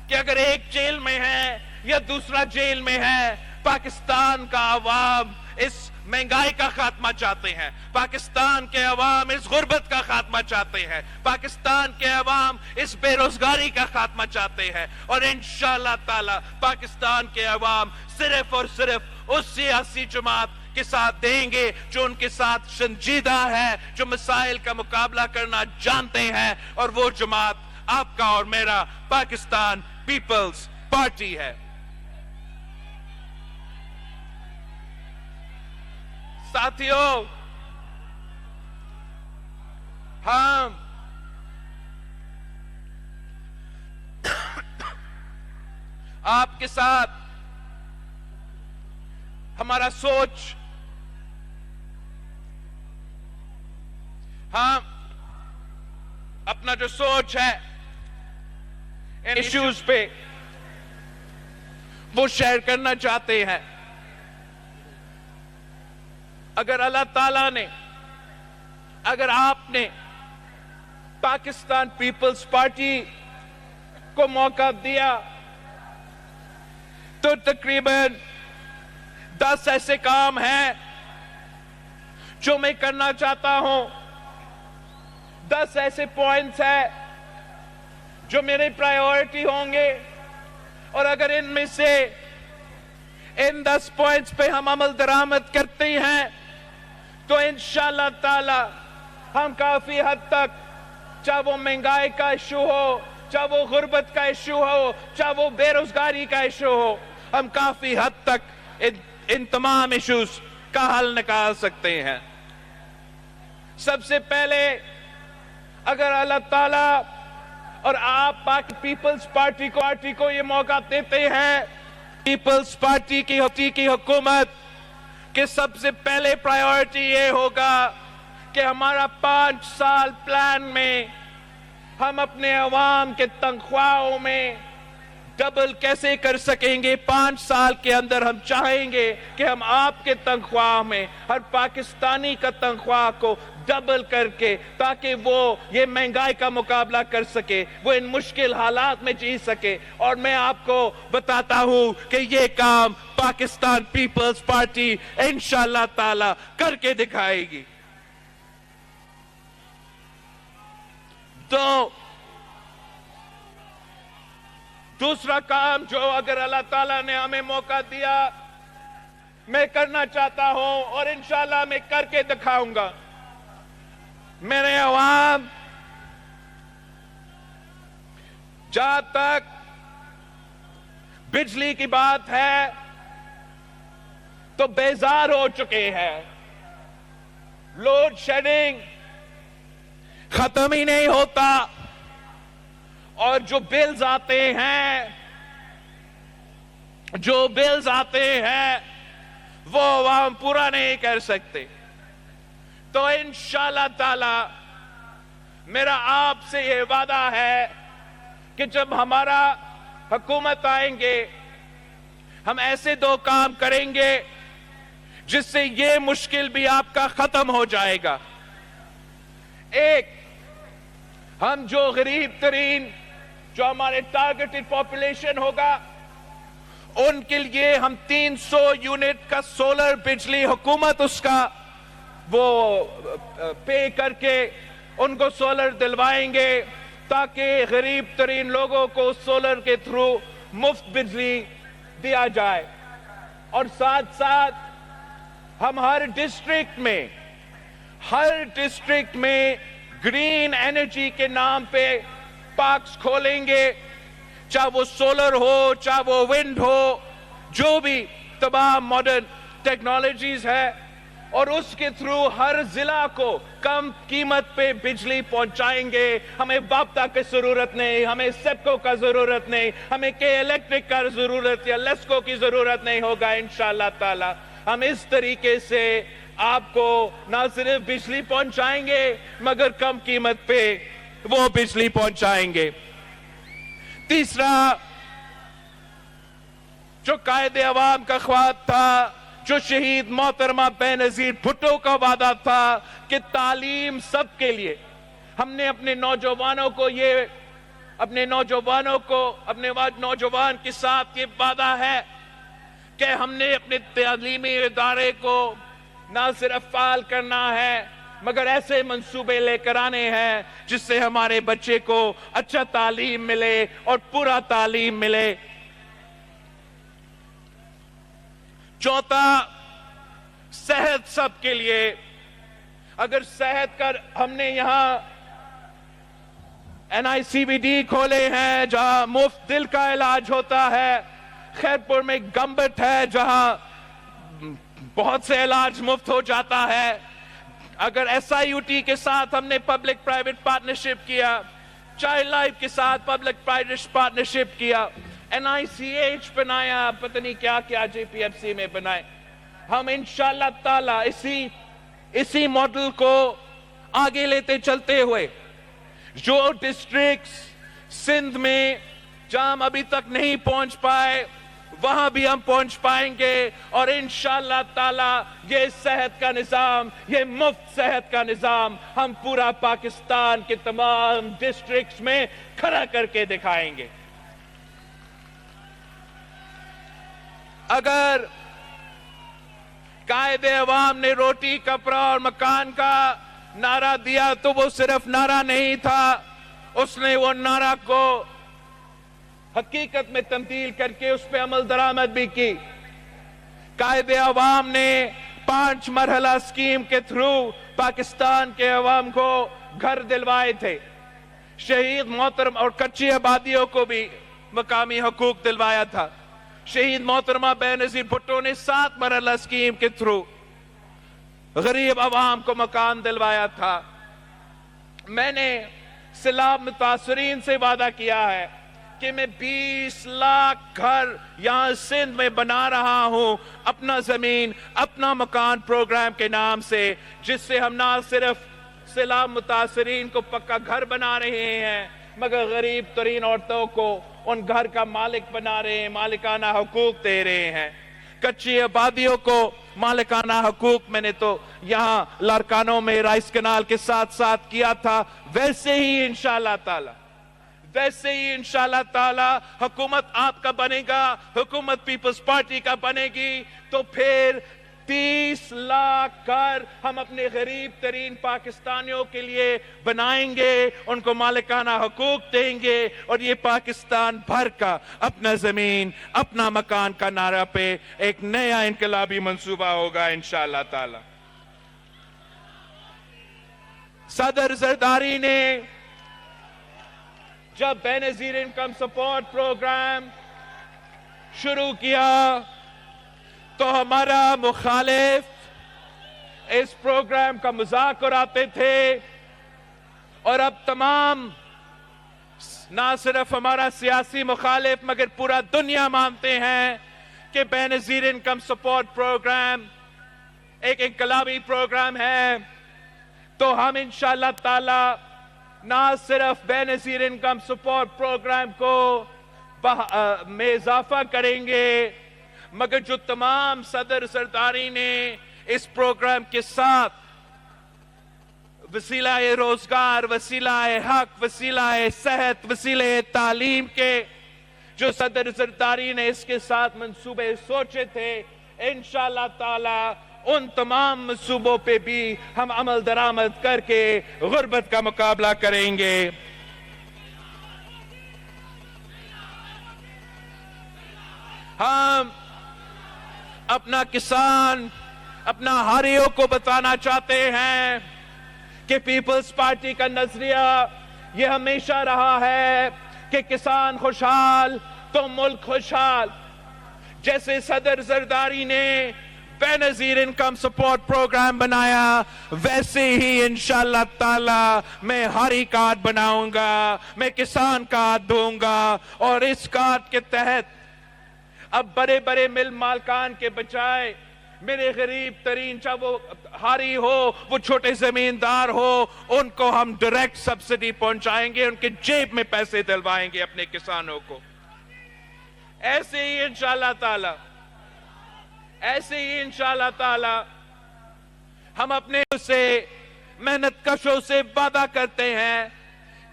कि अगर एक जेल में है या दूसरा जेल में है। पाकिस्तान का अवाम इस महंगाई का खात्मा चाहते हैं, पाकिस्तान के अवाम इस गुर्बत का खात्मा चाहते हैं, पाकिस्तान के अवाम इस बेरोजगारी का खात्मा चाहते हैं, और इंशाअल्लाह ताला पाकिस्तान के अवाम सिर्फ और सिर्फ उस सियासी जमात के साथ देंगे जो उनके साथ संजीदा है, जो मसाइल का मुकाबला करना जानते हैं, और वो जमात आपका और मेरा पाकिस्तान पीपल्स पार्टी है। साथियों, हम आपके साथ हमारा सोच, हम अपना जो सोच है इन इश्यूज पे वो शेयर करना चाहते हैं। अगर अल्लाह ताला ने, अगर आपने पाकिस्तान पीपल्स पार्टी को मौका दिया तो तकरीबन 10 ऐसे काम हैं जो मैं करना चाहता हूं। 10 ऐसे पॉइंट्स हैं जो मेरे प्रायोरिटी होंगे, और अगर इनमें से इन 10 पॉइंट्स पे हम अमल दरामद करते हैं तो इंशाअल्लाह ताला हम काफी हद तक, चाहे वो महंगाई का इशू हो, चाहे वो गुर्बत का इशू हो, चाहे वो बेरोजगारी का इशू हो, हम काफी हद तक इन तमाम इश्यूज का हल निकाल सकते हैं। सबसे पहले, अगर अल्लाह ताला और आप पीपल्स पार्टी को ये मौका देते हैं, पीपल्स पार्टी की हुकूमत के सबसे पहले प्रायोरिटी ये होगा कि हमारा 5 साल प्लान में हम अपने अवाम के तनख्वाहों में डबल कैसे कर सकेंगे। 5 साल के अंदर हम चाहेंगे कि हम आपके तनख्वाह में हर पाकिस्तानी का तनख्वाह को डबल करके, ताकि वो ये महंगाई का मुकाबला कर सके, वो इन मुश्किल हालात में जी सके। और मैं आपको बताता हूं कि ये काम पाकिस्तान पीपल्स पार्टी इंशाअल्लाह ताला करके दिखाएगी। तो दूसरा काम जो अगर अल्लाह ताला ने हमें मौका दिया मैं करना चाहता हूं और इंशाअल्लाह मैं करके दिखाऊंगा। मेरे अवाम जहां तक बिजली की बात है तो बेजार हो चुके हैं। लोड शेडिंग खत्म ही नहीं होता और जो बिल्स आते हैं वो अवाम पूरा नहीं कर सकते। तो इंशाअल्लाह ताला मेरा आपसे ये वादा है कि जब हमारा हुकूमत आएंगे हम ऐसे 2 काम करेंगे जिससे ये मुश्किल भी आपका खत्म हो जाएगा। एक, हम जो गरीब तरीन जो हमारे टारगेटेड पॉपुलेशन होगा उनके लिए हम 300 यूनिट का सोलर बिजली हुकूमत उसका वो पे करके उनको सोलर दिलवाएंगे ताकि गरीब तरीन लोगों को सोलर के थ्रू मुफ्त बिजली दिया जाए। और साथ साथ हम हर डिस्ट्रिक्ट में ग्रीन एनर्जी के नाम पे पार्क्स खोलेंगे, चाहे वो सोलर हो चाहे वो विंड हो, जो भी तमाम मॉडर्न टेक्नोलॉजीज है, और उसके थ्रू हर जिला को कम कीमत पे बिजली पहुंचाएंगे। हमें बाप्ता की जरूरत नहीं, हमें सेप्को का जरूरत नहीं, हमें के इलेक्ट्रिक का जरूरत या लेस्को की जरूरत नहीं होगा। इंशाअल्लाह ताला हम इस तरीके से आपको ना सिर्फ बिजली पहुंचाएंगे मगर कम कीमत पे वो बिजली पहुंचाएंगे। तीसरा, जो कायदे अवाम का ख्वाब था, जो शहीद मोहतरमा बेनजीर भुट्टो का वादा था कि तालीम सबके लिए, हमने अपने नौजवानों के साथ ये वादा है कि हमने अपने तालीमी इदारे को ना सिर्फ फाल करना है मगर ऐसे मंसूबे लेकर आने हैं जिससे हमारे बच्चे को अच्छा तालीम मिले और पूरा तालीम मिले। चौथा, सेहत सबके लिए। अगर सेहत का हमने यहां NICVD खोले हैं जहां मुफ्त दिल का इलाज होता है, खैरपुर में गंबट है जहां बहुत से इलाज मुफ्त हो जाता है। अगर SIUT के साथ हमने पब्लिक प्राइवेट पार्टनरशिप किया, चाइल्ड लाइफ के साथ पब्लिक प्राइवेट पार्टनरशिप किया, NICH बनाया, पता नहीं क्या क्या JPFC में बनाए, हम इंशाअल्लाह ताला इसी मॉडल को आगे लेते चलते हुए जो डिस्ट्रिक्ट्स सिंध में जहां हम अभी तक नहीं पहुंच पाए वहां भी हम पहुंच पाएंगे और इंशाअल्लाह ताला ये सेहत का निजाम, ये मुफ्त सेहत का निजाम हम पूरा पाकिस्तान के तमाम डिस्ट्रिक्ट्स में खड़ा करके दिखाएंगे। अगर कायदे अवाम ने रोटी, कपड़ा और मकान का नारा दिया तो वो सिर्फ नारा नहीं था, उसने वो नारा को हकीकत में तब्दील करके उस पर अमल दरामद भी की। कायदे अवाम ने 5 मरहला स्कीम के थ्रू पाकिस्तान के अवाम को घर दिलवाए थे, शहीद मोहतरमा और कच्ची आबादियों को भी मकामी हकूक दिलवाया था। शहीद मोहतरमा बेनजीर भुट्टो ने 7 मरहला स्कीम के थ्रू गरीब अवाम को मकान दिलवाया था। मैंने सैलाब मुतासरीन से वादा किया है कि मैं 20 लाख घर यहां सिंध में बना रहा हूं, अपना जमीन अपना मकान प्रोग्राम के नाम से, जिससे हम ना सिर्फ سیلاب متاثرین کو پکا گھر بنا رہے ہیں مگر غریب ترین عورتوں کو ان گھر کا مالک بنا رہے ہیں, مالکانہ حقوق دے رہے ہیں. کچی آبادیوں کو مالکانہ حقوق میں نے تو یہاں لارکانوں میں رائس کنال کے ساتھ ساتھ کیا تھا, ویسے ہی انشاءاللہ تعالی حکومت آپ کا بنے گا, حکومت پیپلز پارٹی کا بنے گی تو پھر 30 لاکھ گھر ہم اپنے غریب ترین پاکستانیوں کے لیے بنائیں گے, ان کو مالکانہ حقوق دیں گے اور یہ پاکستان بھر کا اپنا زمین اپنا مکان کا نعرہ پہ ایک نیا انقلابی منصوبہ ہوگا انشاءاللہ تعالی. صدر زرداری نے جب بے نظیر انکم سپورٹ پروگرام شروع کیا تو ہمارا مخالف اس پروگرام کا مذاق اڑاتے تھے, اور اب تمام نہ صرف ہمارا سیاسی مخالف مگر پورا دنیا مانتے ہیں کہ بے نظیر انکم سپورٹ پروگرام ایک انقلابی پروگرام ہے. تو ہم انشاءاللہ تعالی نہ صرف بے نظیر انکم سپورٹ پروگرام کو میں اضافہ کریں گے مگر جو تمام صدر زرداری نے اس پروگرام کے ساتھ وسیلہ روزگار, وسیلہ حق, وسیلہ صحت, وسیلہ تعلیم کے جو صدر زرداری نے اس کے ساتھ منصوبے سوچے تھے, انشاءاللہ تعالی ان تمام منصوبوں پہ بھی ہم عمل درآمد کر کے غربت کا مقابلہ کریں گے. ہم اپنا کسان, اپنا ہاریوں کو بتانا چاہتے ہیں کہ پیپلز پارٹی کا نظریہ یہ ہمیشہ رہا ہے کہ کسان خوشحال تو ملک خوشحال. جیسے صدر زرداری نے بے نظیر انکم سپورٹ پروگرام بنایا ویسے ہی انشاءاللہ تعالی میں ہاری کارڈ بناؤں گا, میں کسان کارڈ دوں گا, اور اس کارڈ کے تحت اب بڑے بڑے مل مالکان کے بجائے میرے غریب ترین, چاہے وہ ہاری ہو وہ چھوٹے زمیندار ہو, ان کو ہم ڈائریکٹ سبسڈی پہنچائیں گے, ان کے جیب میں پیسے دلوائیں گے اپنے کسانوں کو. ایسے ہی انشاءاللہ تعالی ہم اپنے سے محنت کشوں سے وعدہ کرتے ہیں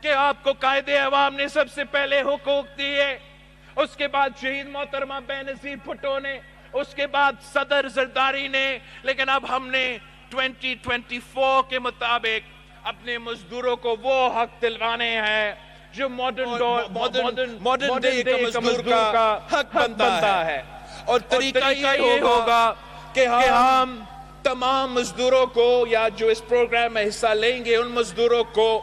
کہ آپ کو قائد عوام نے سب سے پہلے حقوق دیے, اس کے بعد شہید محترمہ بے نظیر بھٹو نے, اس کے بعد صدر زرداری نے, لیکن اب ہم نے 2024 کے مطابق اپنے مزدوروں کو وہ حق دلوانے ہیں جو ماڈرن ڈے کا مزدور کا حق بنتا ہے. اور طریقہ یہ ہوگا کہ ہم تمام مزدوروں کو یا جو اس پروگرام میں حصہ لیں گے ان مزدوروں کو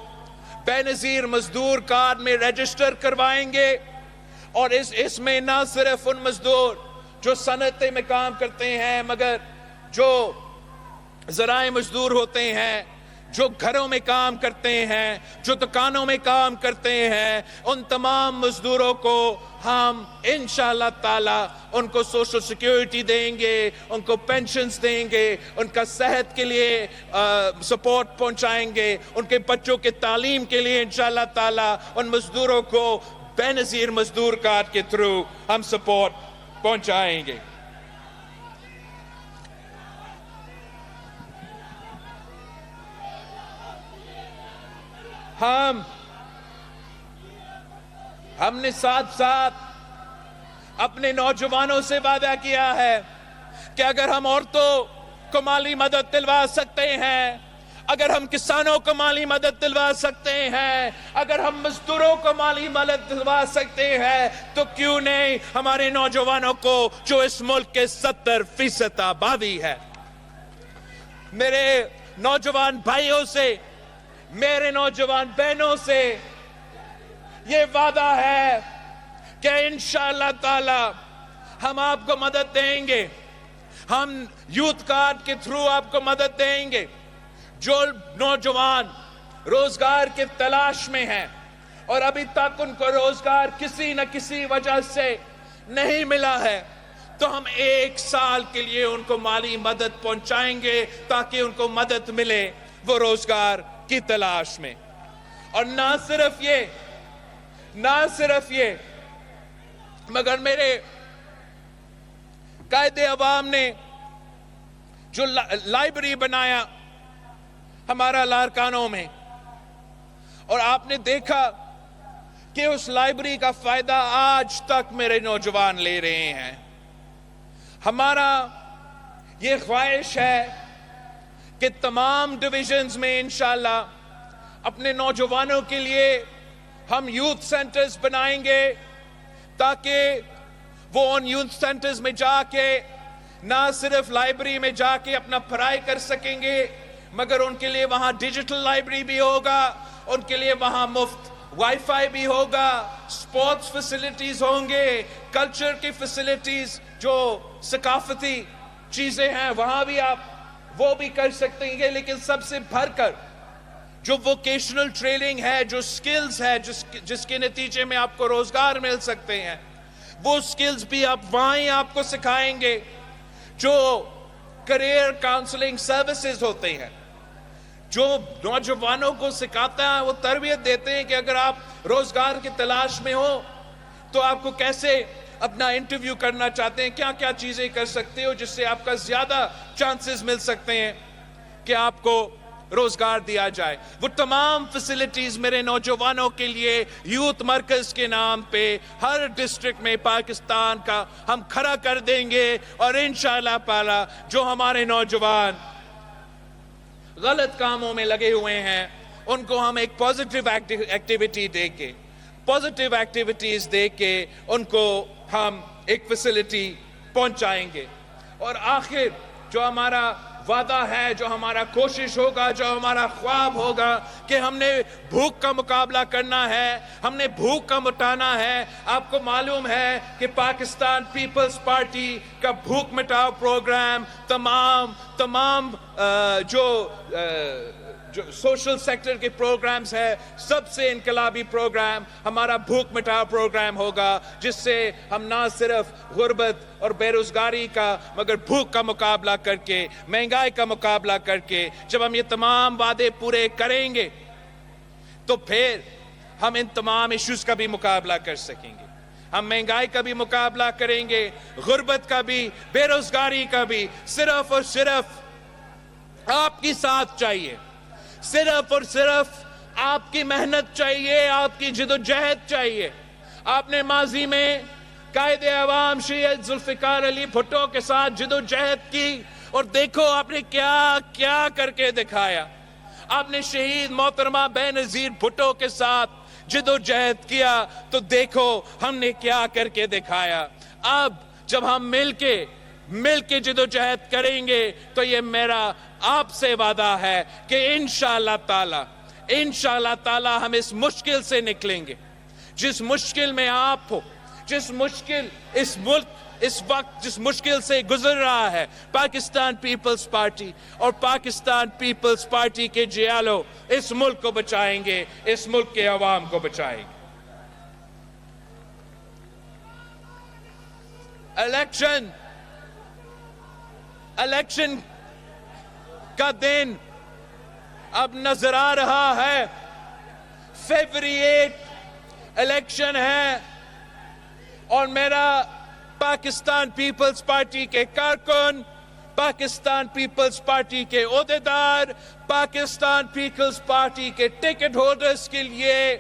بے نظیر مزدور کارڈ میں رجسٹر کروائیں گے, اور اس میں نہ صرف ان مزدور جو صنعتیں میں کام کرتے ہیں مگر جو ذرائع مزدور ہوتے ہیں, جو گھروں میں کام کرتے ہیں, جو دکانوں میں کام کرتے ہیں, ان تمام مزدوروں کو ہم انشاءاللہ تعالی ان کو سوشل سیکیورٹی دیں گے, ان کو پینشنز دیں گے, ان کا صحت کے لیے سپورٹ پہنچائیں گے, ان کے بچوں کے تعلیم کے لیے انشاءاللہ تعالی ان مزدوروں کو بے نظیر مزدور کارڈ کے تھرو ہم سپورٹ پہنچائیں گے. ہم نے ساتھ ساتھ اپنے نوجوانوں سے وعدہ کیا ہے کہ اگر ہم عورتوں کو مالی مدد دلوا سکتے ہیں, اگر ہم کسانوں کو مالی مدد دلوا سکتے ہیں, اگر ہم مزدوروں کو مالی مدد دلوا سکتے ہیں, تو کیوں نہیں ہمارے نوجوانوں کو جو اس ملک کے 70% آبادی ہے. میرے نوجوان بھائیوں سے, میرے نوجوان بہنوں سے یہ وعدہ ہے کہ انشاءاللہ تعالی ہم آپ کو مدد دیں گے, ہم یوتھ کارڈ کے تھرو آپ کو مدد دیں گے. جو نوجوان روزگار کے تلاش میں ہیں اور ابھی تک ان کو روزگار کسی نہ کسی وجہ سے نہیں ملا ہے, تو ہم 1 سال کے لیے ان کو مالی مدد پہنچائیں گے تاکہ ان کو مدد ملے وہ روزگار کی تلاش میں. اور نہ صرف یہ مگر میرے قائد عوام نے جو لائبریری بنایا ہمارا لاڑکانوں میں، اور آپ نے دیکھا کہ اس لائبریری کا فائدہ آج تک میرے نوجوان لے رہے ہیں. ہمارا یہ خواہش ہے کہ تمام ڈویژنز میں انشاءاللہ اپنے نوجوانوں کے لیے ہم یوتھ سینٹرز بنائیں گے، تاکہ وہ ان یوتھ سینٹرز میں جا کے نہ صرف لائبریری میں جا کے اپنا پڑھائی کر سکیں گے، مگر ان کے لیے وہاں ڈیجیٹل لائبریری بھی ہوگا، ان کے لیے وہاں مفت وائی فائی بھی ہوگا، سپورٹس فیسلٹیز ہوں گے، کلچر کی فیسلٹیز جو ثقافتی چیزیں ہیں وہاں بھی آپ وہ بھی کر سکتے ہیں. لیکن سب سے بڑھ کر جو ووکیشنل ٹریننگ ہے، جو سکلز ہے جس کے نتیجے میں آپ کو روزگار مل سکتے ہیں، وہ سکلز بھی آپ وہاں ہی آپ کو سکھائیں گے. جو کریئر کاؤنسلنگ سروسز ہوتے ہیں جو نوجوانوں کو سکھاتا ہے، وہ تربیت دیتے ہیں کہ اگر آپ روزگار کی تلاش میں ہو تو آپ کو کیسے اپنا انٹرویو کرنا چاہتے ہیں، کیا کیا چیزیں کر سکتے ہو جس سے آپ کا زیادہ چانسز مل سکتے ہیں کہ آپ کو روزگار دیا جائے. وہ تمام فیسلٹیز میرے نوجوانوں کے لیے یوتھ مرکز کے نام پہ ہر ڈسٹرکٹ میں پاکستان کا ہم کھڑا کر دیں گے. اور انشاءاللہ تعالی جو ہمارے نوجوان غلط کاموں میں لگے ہوئے ہیں ان کو ہم ایک پازیٹیو ایکٹیویٹیز دے کے ان کو ہم ایک فیسلٹی پہنچائیں گے. اور آخر جو ہمارا وعدہ ہے، جو ہمارا کوشش ہوگا، جو ہمارا خواب ہوگا کہ ہم نے بھوک کا مقابلہ کرنا ہے، ہم نے بھوک کا مٹانا ہے. آپ کو معلوم ہے کہ پاکستان پیپلز پارٹی کا بھوک مٹاؤ پروگرام تمام جو سوشل سیکٹر کے پروگرامز ہیں، سب سے انقلابی پروگرام ہمارا بھوک مٹاؤ پروگرام ہوگا، جس سے ہم نہ صرف غربت اور بے روزگاری کا مگر بھوک کا مقابلہ کر کے، مہنگائی کا مقابلہ کر کے جب ہم یہ تمام وعدے پورے کریں گے تو پھر ہم ان تمام ایشوز کا بھی مقابلہ کر سکیں گے. ہم مہنگائی کا بھی مقابلہ کریں گے، غربت کا بھی، بے روزگاری کا بھی. صرف اور صرف آپ کی ساتھ چاہیے، صرف اور صرف آپ کی محنت چاہیے، آپ کی جدوجہد چاہیے. آپ نے ماضی میں قائد عوام سید ذوالفقار علی بھٹو کے ساتھ جدوجہد کی اور دیکھو آپ نے کیا کیا کر کے دکھایا. آپ نے شہید محترمہ بے نظیر بھٹو کے ساتھ جدوجہد کیا تو دیکھو ہم نے کیا کر کے دکھایا. اب جب ہم مل کے جدوجہد کریں گے تو یہ میرا آپ سے وعدہ ہے کہ انشاءاللہ تعالی ہم اس مشکل سے نکلیں گے. جس مشکل میں آپ ہو، جس مشکل اس ملک اس وقت جس مشکل سے گزر رہا ہے، پاکستان پیپلز پارٹی اور پاکستان پیپلز پارٹی کے جیالو اس ملک کو بچائیں گے، اس ملک کے عوام کو بچائیں گے. الیکشن کا دن اب نظر آ رہا ہے. فیبری 8 الیکشن ہے اور میرا پاکستان پیپلز پارٹی کے کارکن، پاکستان پیپلز پارٹی کے عہدیدار، پاکستان پیپلز پارٹی کے ٹکٹ ہولڈرز کے لیے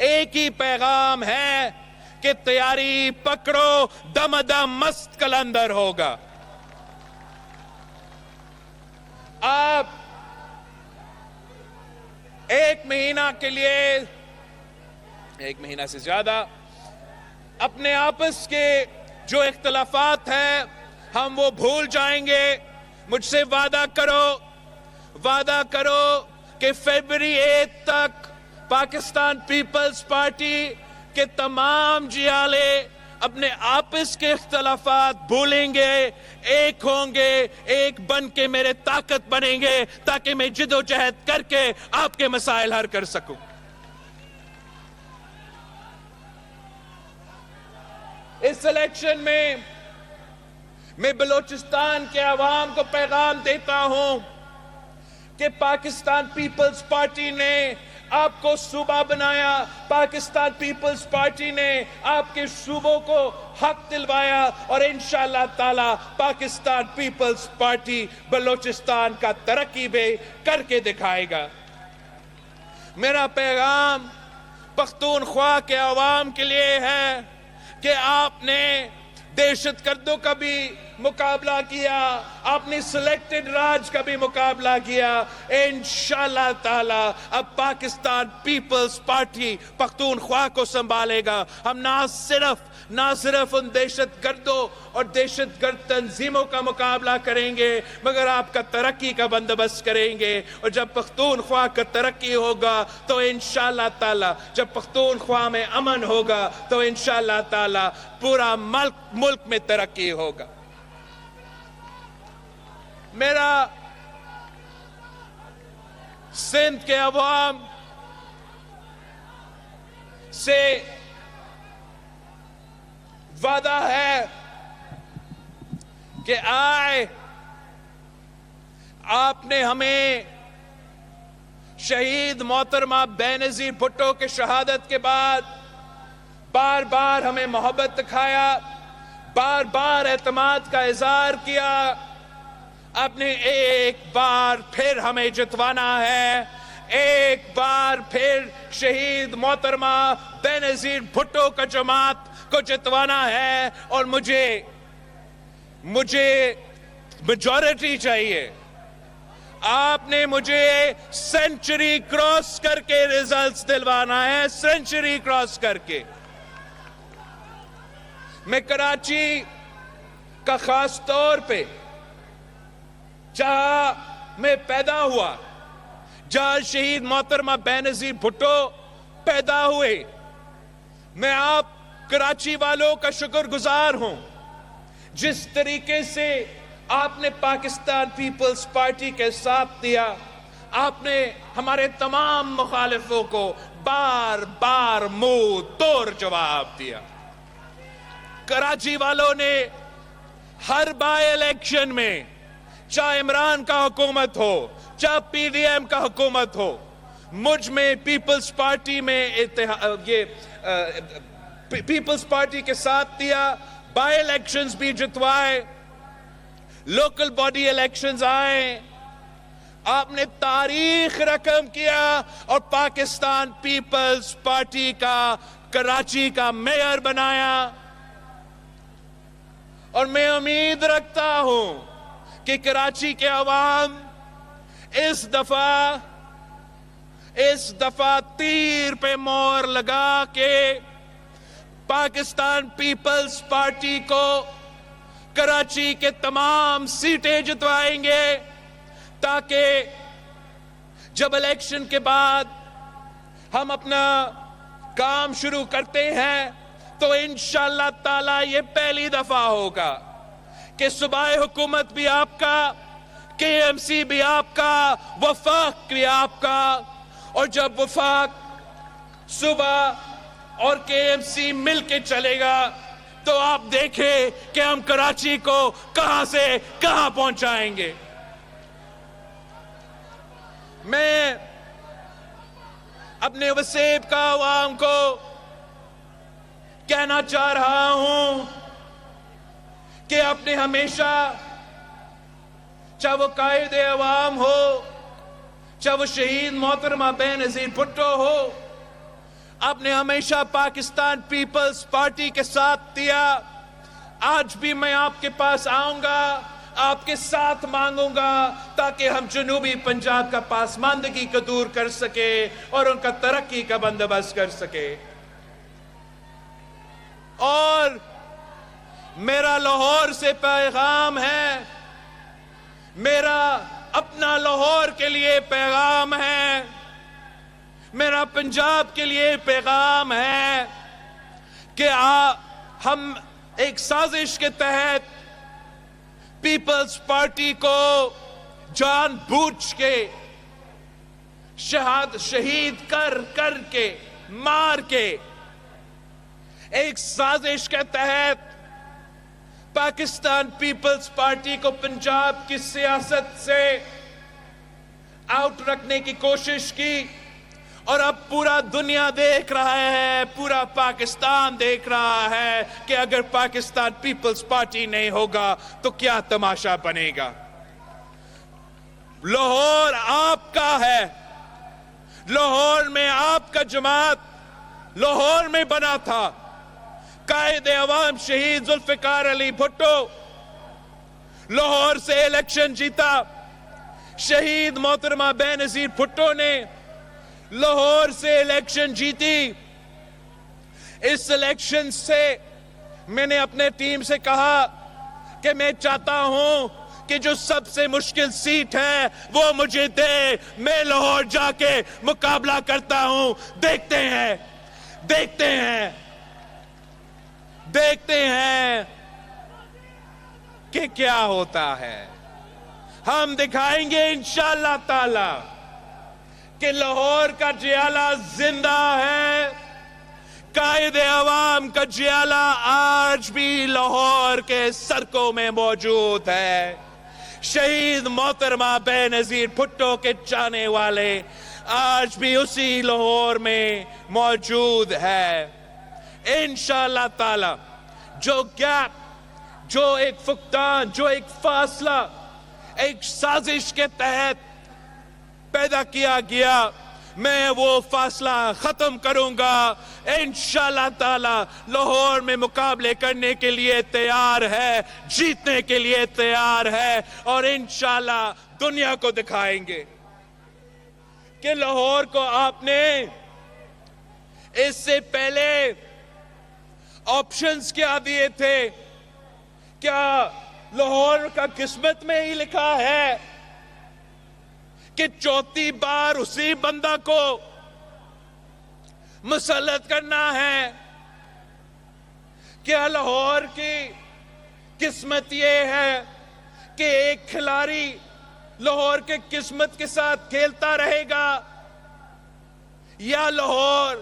ایک ہی پیغام ہے کہ تیاری پکڑو، دم دم مست کلندر ہوگا. آپ ایک مہینہ کے لیے، ایک مہینہ سے زیادہ اپنے آپس کے جو اختلافات ہیں ہم وہ بھول جائیں گے. مجھ سے وعدہ کرو کہ فیبری 8 تک پاکستان پیپلز پارٹی کے تمام جیالے اپنے آپس کے اختلافات بھولیں گے، ایک ہوں گے، ایک بن کے میرے طاقت بنیں گے تاکہ میں جدوجہد کر کے آپ کے مسائل حل کر سکوں. اس الیکشن میں بلوچستان کے عوام کو پیغام دیتا ہوں کہ پاکستان پیپلز پارٹی نے آپ کو صوبہ بنایا, پاکستان پیپلز پارٹی نے آپ کے صوبوں کو حق دلوایا, اور انشاءاللہ تعالی پاکستان پیپلز پارٹی بلوچستان کا ترقی بھی کر کے دکھائے گا. میرا پیغام پختونخوا کے عوام کے لیے ہے کہ آپ نے دہشت گردوں کا بھی مقابلہ کیا, آپ نے سلیکٹڈ راج کا بھی مقابلہ کیا. انشاءاللہ تعالی اب پاکستان پیپلز پارٹی پختونخوا کو سنبھالے گا. ہم نہ صرف ان دہشت گردوں اور دہشت گرد تنظیموں کا مقابلہ کریں گے, مگر آپ کا ترقی کا بندوبست کریں گے. اور جب پختونخوا کا ترقی ہوگا تو انشاءاللہ تعالی, جب پختونخوا میں امن ہوگا تو انشاءاللہ تعالی پورا ملک میں ترقی ہوگا. میرا سندھ کے عوام سے وعدہ ہے کہ آپ نے ہمیں شہید محترمہ بینظیر بھٹو کے شہادت کے بعد بار بار ہمیں محبت دکھایا, بار بار اعتماد کا اظہار کیا. آپ نے ایک بار پھر ہمیں جتوانا ہے, ایک بار پھر شہید محترمہ بینظیر بھٹو کا جماعت کو جتوانا ہے, اور مجھے میجورٹی چاہیے. آپ نے مجھے سینچری کراس کر کے ریزلٹس دلوانا ہے, سینچری کراس کر کے. میں کراچی کا خاص طور پہ, جہاں میں پیدا ہوا, جہاں شہید محترمہ بینظیر بھٹو پیدا ہوئے, میں آپ کراچی والوں کا شکر گزار ہوں. جس طریقے سے آپ نے پاکستان پیپلز پارٹی کے ساتھ دیا, آپ نے ہمارے تمام مخالفوں کو بار بار منہ توڑ جواب دیا. کراچی والوں نے ہر بائی الیکشن میں, چاہے عمران کا حکومت ہو, چاہے پی ڈی ایم کا حکومت ہو, مجھ میں پیپلز پارٹی میں پیپلز پارٹی کے ساتھ دیا. بائی الیکشنز بھی جتوائے, لوکل باڈی الیکشنز آئے, آپ نے تاریخ رقم کیا اور پاکستان پیپلز پارٹی کا کراچی کا میئر بنایا. اور میں امید رکھتا ہوں کہ کراچی کے عوام اس دفعہ تیر پہ مور لگا کے پاکستان پیپلز پارٹی کو کراچی کے تمام سیٹیں جتوائیں گے, تاکہ جب الیکشن کے بعد ہم اپنا کام شروع کرتے ہیں تو انشاءاللہ تعالی یہ پہلی دفعہ ہوگا کہ صوبائی حکومت بھی آپ کا, کے ایم سی بھی آپ کا, وفاق بھی آپ کا. اور جب وفاق, صوبہ اور کے ایم سی مل کے چلے گا تو آپ دیکھیں کہ ہم کراچی کو کہاں سے کہاں پہنچائیں گے. میں اپنے وسیب کا عوام کو کہنا چاہ رہا ہوں کہ آپ نے ہمیشہ, چاہے وہ قائد عوام ہو, چاہے وہ شہید محترمہ بینظیر بھٹو ہو, آپ نے ہمیشہ پاکستان پیپلز پارٹی کے ساتھ دیا. آج بھی میں آپ کے پاس آؤں گا, آپ کے ساتھ مانگوں گا, تاکہ ہم جنوبی پنجاب کا پاسماندگی کو دور کر سکے اور ان کا ترقی کا بندوبست کر سکے. اور میرا لاہور سے پیغام ہے, میرا اپنا لاہور کے لیے پیغام ہے, میرا پنجاب کے لیے پیغام ہے کہ ہم ایک سازش کے تحت پیپلز پارٹی کو جان بوجھ کے شہید کر کے مار کے ایک سازش کے تحت پاکستان پیپلز پارٹی کو پنجاب کی سیاست سے आउट रखने की कोशिश की और अब पूरा दुनिया देख रहा है, पूरा पाकिस्तान देख रहा है कि अगर पाकिस्तान पीपल्स पार्टी नहीं होगा तो क्या तमाशा बनेगा। लाहौर आपका है, लाहौर में आपका जमात लाहौर में बना था। कायदे अवाम शहीद जुल्फिकार अली भुट्टो लाहौर से इलेक्शन जीता। शहीद मोहतरमा बेनजीर भुट्टो ने लाहौर से इलेक्शन जीती। इस इलेक्शन से मैंने अपने टीम से कहा कि मैं चाहता हूं कि जो सबसे मुश्किल सीट है वो मुझे दे, मैं लाहौर जाके मुकाबला करता हूं। देखते हैं कि क्या होता है। हम दिखाएंगे इंशाअल्लाह ताला कि लाहौर का जियाला जिंदा है। कायदे अवाम का जियाला आज भी लाहौर के सड़कों में मौजूद है। शहीद मोहतरमा बेनजीर भुट्टो के चाहने वाले आज भी उसी लाहौर में मौजूद है। इंशाअल्लाह ताला जो गैप, जो एक फुकदान, जो एक फासला एक साजिश के तहत पैदा किया गया, मैं वो फासला खत्म करूंगा। इंशाअल्लाह ताला लाहौर में मुकाबले करने के लिए तैयार है, जीतने के लिए तैयार है और इंशाअल्लाह दुनिया को दिखाएंगे कि लाहौर को आपने इससे पहले ऑप्शंस क्या दिए थे। क्या लाहौर का किस्मत में ही लिखा है कि चौथी बार उसी बंदा को मुसल्लत करना है? क्या लाहौर की किस्मत ये है कि एक खिलाड़ी लाहौर के किस्मत के साथ खेलता रहेगा, या लाहौर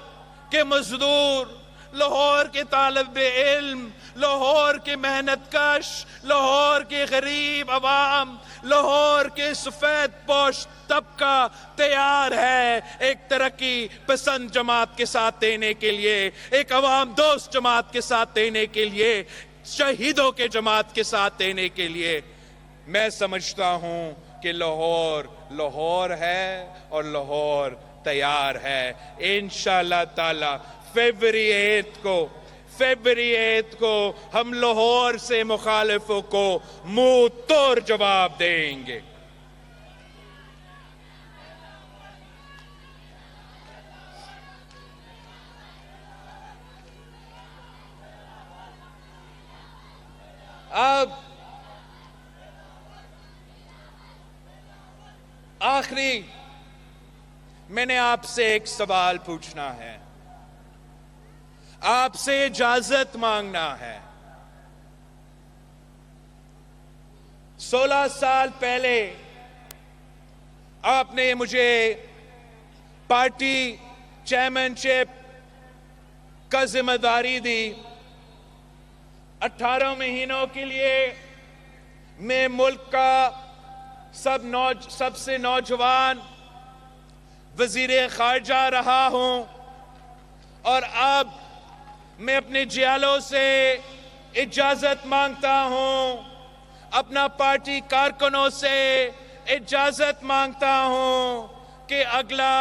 के मजदूर, लाहौर के तालिब इल्म, लाहौर के मेहनतकश, लाहौर के गरीब अवाम, लाहौर के सफेद पोश तबका तैयार है एक तरक्की पसंद जमात के साथ देने के लिए, एक अवाम दोस्त जमात के साथ देने के लिए, शहीदों के जमात के साथ देने के लिए। मैं समझता हूं कि लाहौर लाहौर है और लाहौर तैयार है। इंशाअल्लाह ताला फरवरी 8 को हम लाहौर से मुखालिफों को मुंह तोड़ जवाब देंगे। अब आखिरी मैंने आपसे एक सवाल पूछना है, आपसे इजाजत मांगना है। 16 साल पहले आपने मुझे पार्टी चेयरमैनशिप का जिम्मेदारी दी। 18 महीनों के लिए मैं मुल्क का सबसे नौजवान वजीर खारजा रहा हूं और अब मैं अपने जियालों से इजाजत मांगता हूं, अपना पार्टी कारकुनों से इजाजत मांगता हूं कि अगला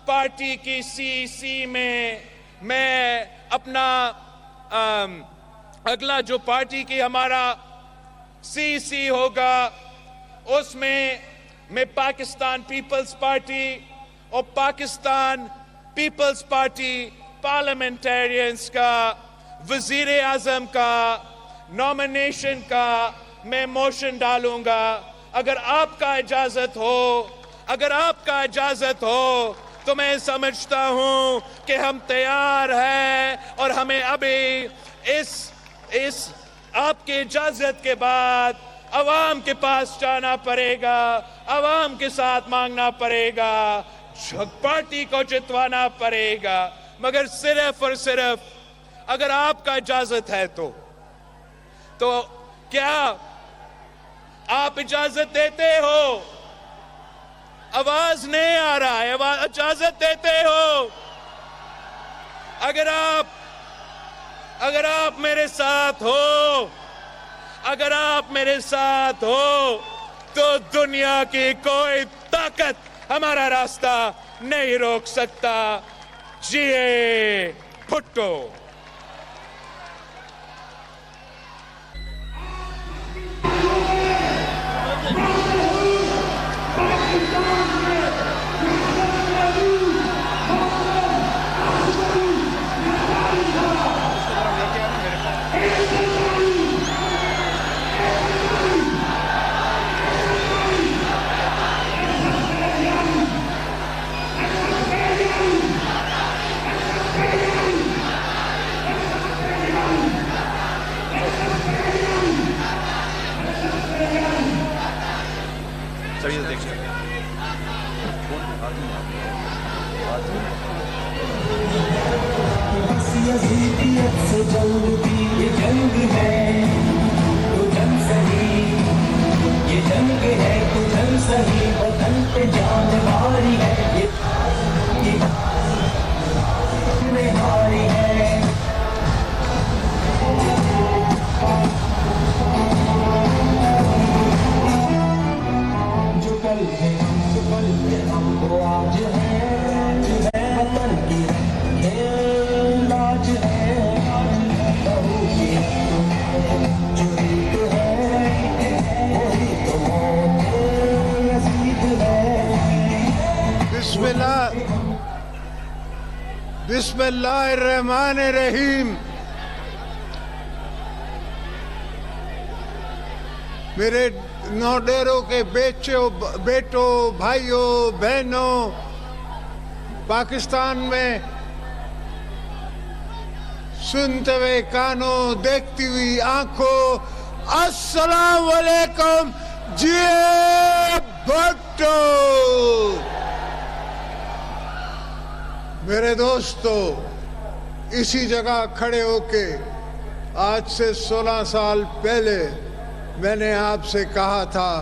पार्टी की सीसी में मैं अपना अगला जो पार्टी की हमारा सीसी होगा उसमें मैं पाकिस्तान पीपल्स पार्टी और पाकिस्तान पीपल्स पार्टी पार्लियामेंटेरियंस का, वजीर आजम का नॉमिनेशन का मैं मोशन डालूंगा। अगर आपका इजाजत हो तो मैं समझता हूं कि हम तैयार हैं और हमें अभी इस आपके इजाजत के बाद अवाम के पास जाना पड़ेगा, अवाम के साथ मांगना पड़ेगा, पार्टी को जितवाना पड़ेगा। मगर सिर्फ और सिर्फ अगर आपका इजाजत है तो क्या आप इजाजत देते हो आवाज नहीं आ रहा है, इजाजत देते हो? अगर आप मेरे साथ हो, अगर आप मेरे साथ हो, तो दुनिया की कोई ताकत हमारा रास्ता नहीं रोक सकता। जिए भुट्टो। यजीदियत से जंग थी, ये जंग है तो जंग सही, ये जंग है तो जंग सही, वतन पे जान भारी है, ये हारी है। जो कल है हम वो आज है, वतन की लाज है, बहू की जो रीत है, वही तो मौत नसीब है। बिस्मिल्लाहिर्रहमानिर्रहीम। मेरे नौडेरों के बेटों, भाइयों, बहनों, पाकिस्तान में सुनते हुए कानों, देखती हुई आंखों, अस्सलाम वालेकुम। जिए भुट्टो। मेरे दोस्तों, इसी जगह खड़े होके आज से 16 साल पहले मैंने आपसे कहा था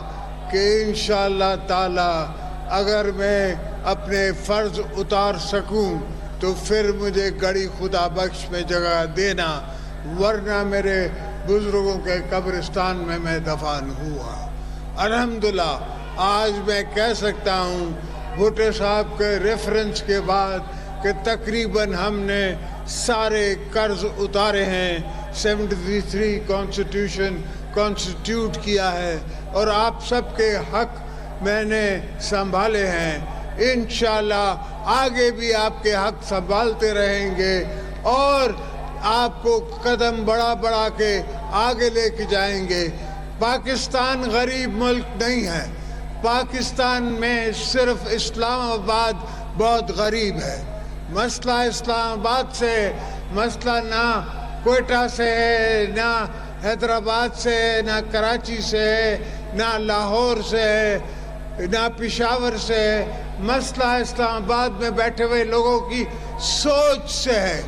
कि इंशाअल्लाह ताला अगर मैं अपने फर्ज उतार सकूं तो फिर मुझे गड़ी खुदा बख्श में जगह देना, वरना मेरे बुजुर्गों के कब्रिस्तान में मैं दफन हुआ। अल्हम्दुलिल्लाह आज मैं कह सकता हूँ भुट्टो साहब के रेफरेंस के बाद कि तकरीबन हमने सारे कर्ज उतारे हैं। 73 कॉन्स्टिट्यूट किया है और आप सबके हक मैंने संभाले हैं। इंशाअल्लाह आगे भी आपके हक संभालते रहेंगे और आपको कदम बढ़ा के आगे लेके जाएंगे। पाकिस्तान गरीब मुल्क नहीं है। पाकिस्तान में सिर्फ इस्लामाबाद बहुत गरीब है। मसला इस्लामाबाद से, मसला ना कोयटा से है, ना हैदराबाद से है, ना कराची से है, ना लाहौर से है, ना पिशावर से है। मसला इस्लामाबाद में बैठे हुए लोगों की सोच से है।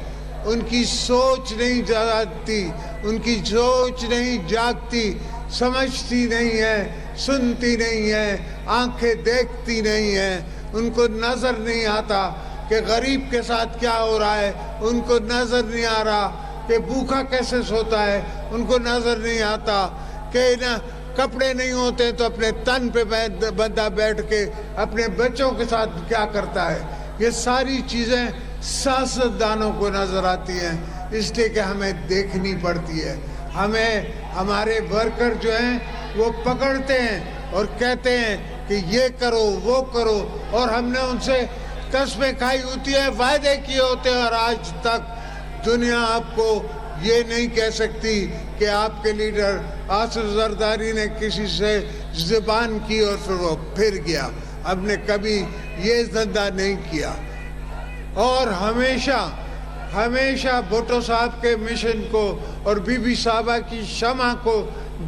उनकी सोच नहीं जागती, उनकी सोच नहीं जागती, समझती नहीं है, सुनती नहीं है, आंखें देखती नहीं है। उनको नजर नहीं आता कि गरीब के साथ क्या हो रहा है, उनको नजर नहीं आ रहा कि भूखा कैसे सोता है, उनको नजर नहीं आता कि ना कपड़े नहीं होते तो अपने तन पे बंदा बैठ के अपने बच्चों के साथ क्या करता है। ये सारी चीजें सियासतदानों को नजर आती हैं, इसलिए कि हमें देखनी पड़ती है। हमें हमारे वर्कर जो हैं वो पकड़ते हैं और कहते हैं कि ये करो वो करो, और हमने उनसे कस्में खाई होती है, वायदे किए होते हैं, और आज तक दुनिया आपको ये नहीं कह सकती कि आपके लीडर आसिफ जरदारी ने किसी से ज़बान की और फिर वो फिर गया। हमने कभी ये धंधा नहीं किया और हमेशा भुट्टो साहब के मिशन को और बीबी साहबा की शमा को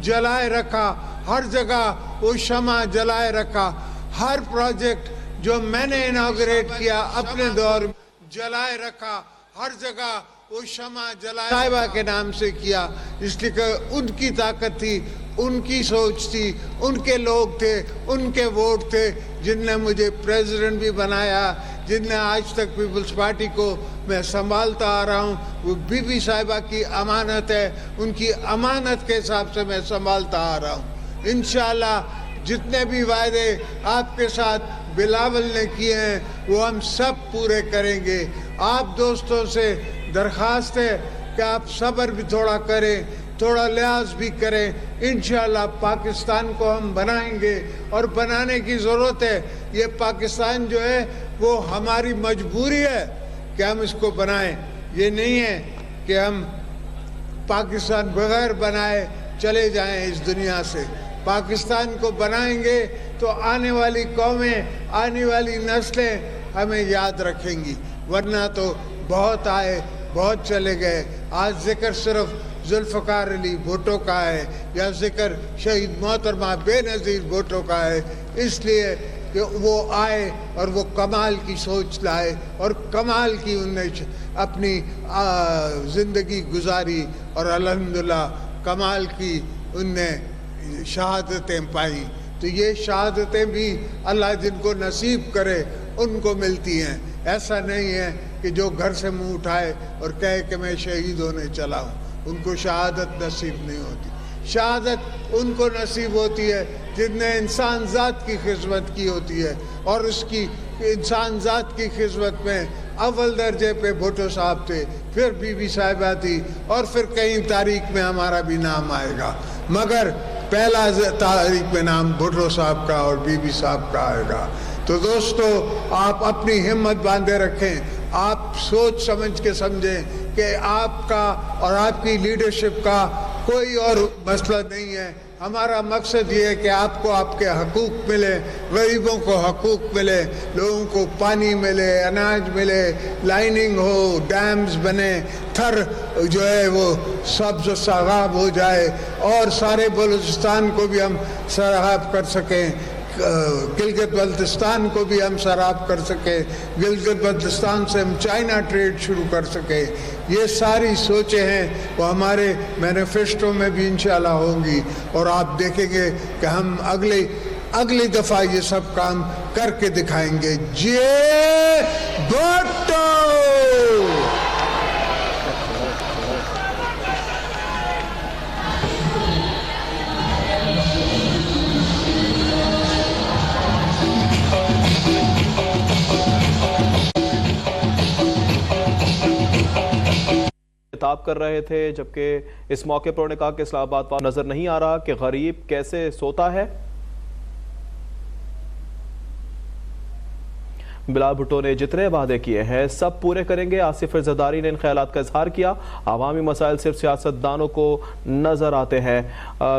जलाए रखा। हर जगह वो शमा जलाए रखा। हर प्रोजेक्ट जो मैंने इनॉग्रेट किया अपने दौर में जलाए रखा। हर जगह वो शमा जलाए साहिबा के नाम से किया, इसलिए कि उनकी ताकत थी, ان کی سوچ تھی, ان کے لوگ تھے, ان کے ووٹ تھے جن نے مجھے پریزیڈنٹ بھی بنایا, جن نے آج تک پیپلز پارٹی کو میں سنبھالتا آ رہا ہوں. وہ بی بی صاحبہ کی امانت ہے, ان کی امانت کے حساب سے میں سنبھالتا آ رہا ہوں. انشاءاللہ جتنے بھی وعدے آپ کے ساتھ بلاول نے کیے ہیں وہ ہم سب پورے کریں گے. آپ دوستوں سے درخواست ہے کہ آپ صبر بھی تھوڑا کریں, تھوڑا لحاظ بھی کریں. انشاءاللہ پاکستان کو ہم بنائیں گے, اور بنانے کی ضرورت ہے. یہ پاکستان جو ہے وہ ہماری مجبوری ہے کہ ہم اس کو بنائیں. یہ نہیں ہے کہ ہم پاکستان بغیر بنائے چلے جائیں اس دنیا سے. پاکستان کو بنائیں گے تو آنے والی قومیں, آنے والی نسلیں ہمیں یاد رکھیں گی, ورنہ تو بہت آئے بہت چلے گئے. آج ذکر صرف ذوالفقار علی بھٹو کا ہے, یا ذکر شہید محترمہ بے نظیر بھٹو کا ہے, اس لیے کہ وہ آئے اور وہ کمال کی سوچ لائے اور کمال کی انہیں اپنی زندگی گزاری, اور الحمدللہ کمال کی انہیں شہادتیں پائی. تو یہ شہادتیں بھی اللہ جن کو نصیب کرے ان کو ملتی ہیں. ایسا نہیں ہے کہ جو گھر سے منہ اٹھائے اور کہے کہ میں شہید ہونے چلا ہوں, ان کو شہادت نصیب نہیں ہوتی. شہادت ان کو نصیب ہوتی ہے جن نے انسان ذات کی خدمت کی ہوتی ہے, اور اس کی انسان ذات کی خدمت میں اول درجے پہ بھٹو صاحب تھے, پھر بی بی صاحبہ تھی, اور پھر کہیں تاریخ میں ہمارا بھی نام آئے گا, مگر پہلا تاریخ میں نام بھٹو صاحب کا اور بی بی صاحب کا آئے گا. تو دوستو آپ اپنی ہمت باندھے رکھیں, آپ سوچ سمجھ کے سمجھیں کہ آپ کا اور آپ کی لیڈرشپ کا کوئی اور مسئلہ نہیں ہے. ہمارا مقصد یہ ہے کہ آپ کو آپ کے حقوق ملے, غریبوں کو حقوق ملے, لوگوں کو پانی ملے, اناج ملے, لائننگ ہو, ڈیمز بنے, تھر جو ہے وہ سبز و سراب ہو جائے, اور سارے بلوچستان کو بھی ہم سراب کر سکیں, گلگت بلتستان کو بھی ہم سراب کر سکیں, گلگت بلتستان سے ہم چائنا ٹریڈ شروع کر سکیں. یہ ساری سوچیں ہیں وہ ہمارے مینیفیسٹو میں بھی انشاءاللہ ہوں گی, اور آپ دیکھیں گے کہ ہم اگلی دفعہ یہ سب کام کر کے دکھائیں گے. جے بھٹو. خطاب کر رہے تھے, جبکہ اس موقع پر انہوں نے کہا کہ اسلام آباد نظر نہیں آ رہا کہ غریب کیسے سوتا ہے. بلاول بھٹو نے جتنے وعدے کیے ہیں سب پورے کریں گے. آصف زرداری نے ان خیالات کا اظہار کیا. عوامی مسائل صرف سیاستدانوں کو نظر آتے ہیں.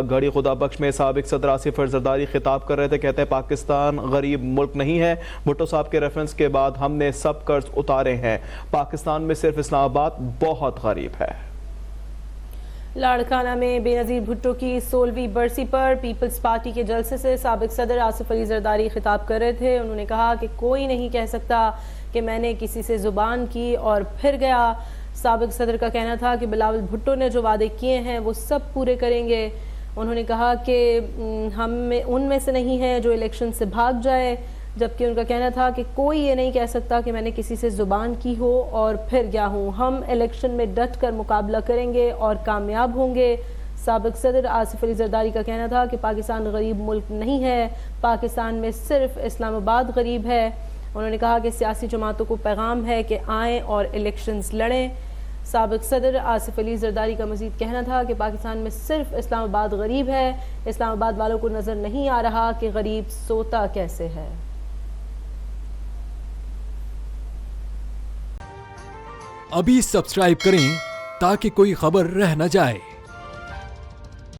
گھڑی خدا بخش میں سابق صدر آصف زرداری خطاب کر رہے تھے, کہتے ہیں پاکستان غریب ملک نہیں ہے. بھٹو صاحب کے ریفرنس کے بعد ہم نے سب قرض اتارے ہیں, پاکستان میں صرف اسلام آباد بہت غریب ہے. لاڑکانہ میں بے نظیر بھٹو کی 16ویں برسی پر پیپلز پارٹی کے جلسے سے سابق صدر آصف علی زرداری خطاب کر رہے تھے. انہوں نے کہا کہ کوئی نہیں کہہ سکتا کہ میں نے کسی سے زبان کی اور پھر گیا. سابق صدر کا کہنا تھا کہ بلاول بھٹو نے جو وعدے کیے ہیں وہ سب پورے کریں گے. انہوں نے کہا کہ ہم ان میں سے نہیں ہیں جو الیکشن سے بھاگ جائے, جبکہ ان کا کہنا تھا کہ کوئی یہ نہیں کہہ سکتا کہ میں نے کسی سے زبان کی ہو اور پھر گیا ہوں. ہم الیکشن میں ڈٹ کر مقابلہ کریں گے اور کامیاب ہوں گے. سابق صدر آصف علی زرداری کا کہنا تھا کہ پاکستان غریب ملک نہیں ہے, پاکستان میں صرف اسلام آباد غریب ہے. انہوں نے کہا کہ سیاسی جماعتوں کو پیغام ہے کہ آئیں اور الیکشنز لڑیں. سابق صدر آصف علی زرداری کا مزید کہنا تھا کہ پاکستان میں صرف اسلام آباد غریب ہے, اسلام آباد والوں کو نظر نہیں آ رہا کہ غریب سوتا کیسے ہے. ابھی سبسکرائب کریں تاکہ کوئی خبر رہ نہ جائے.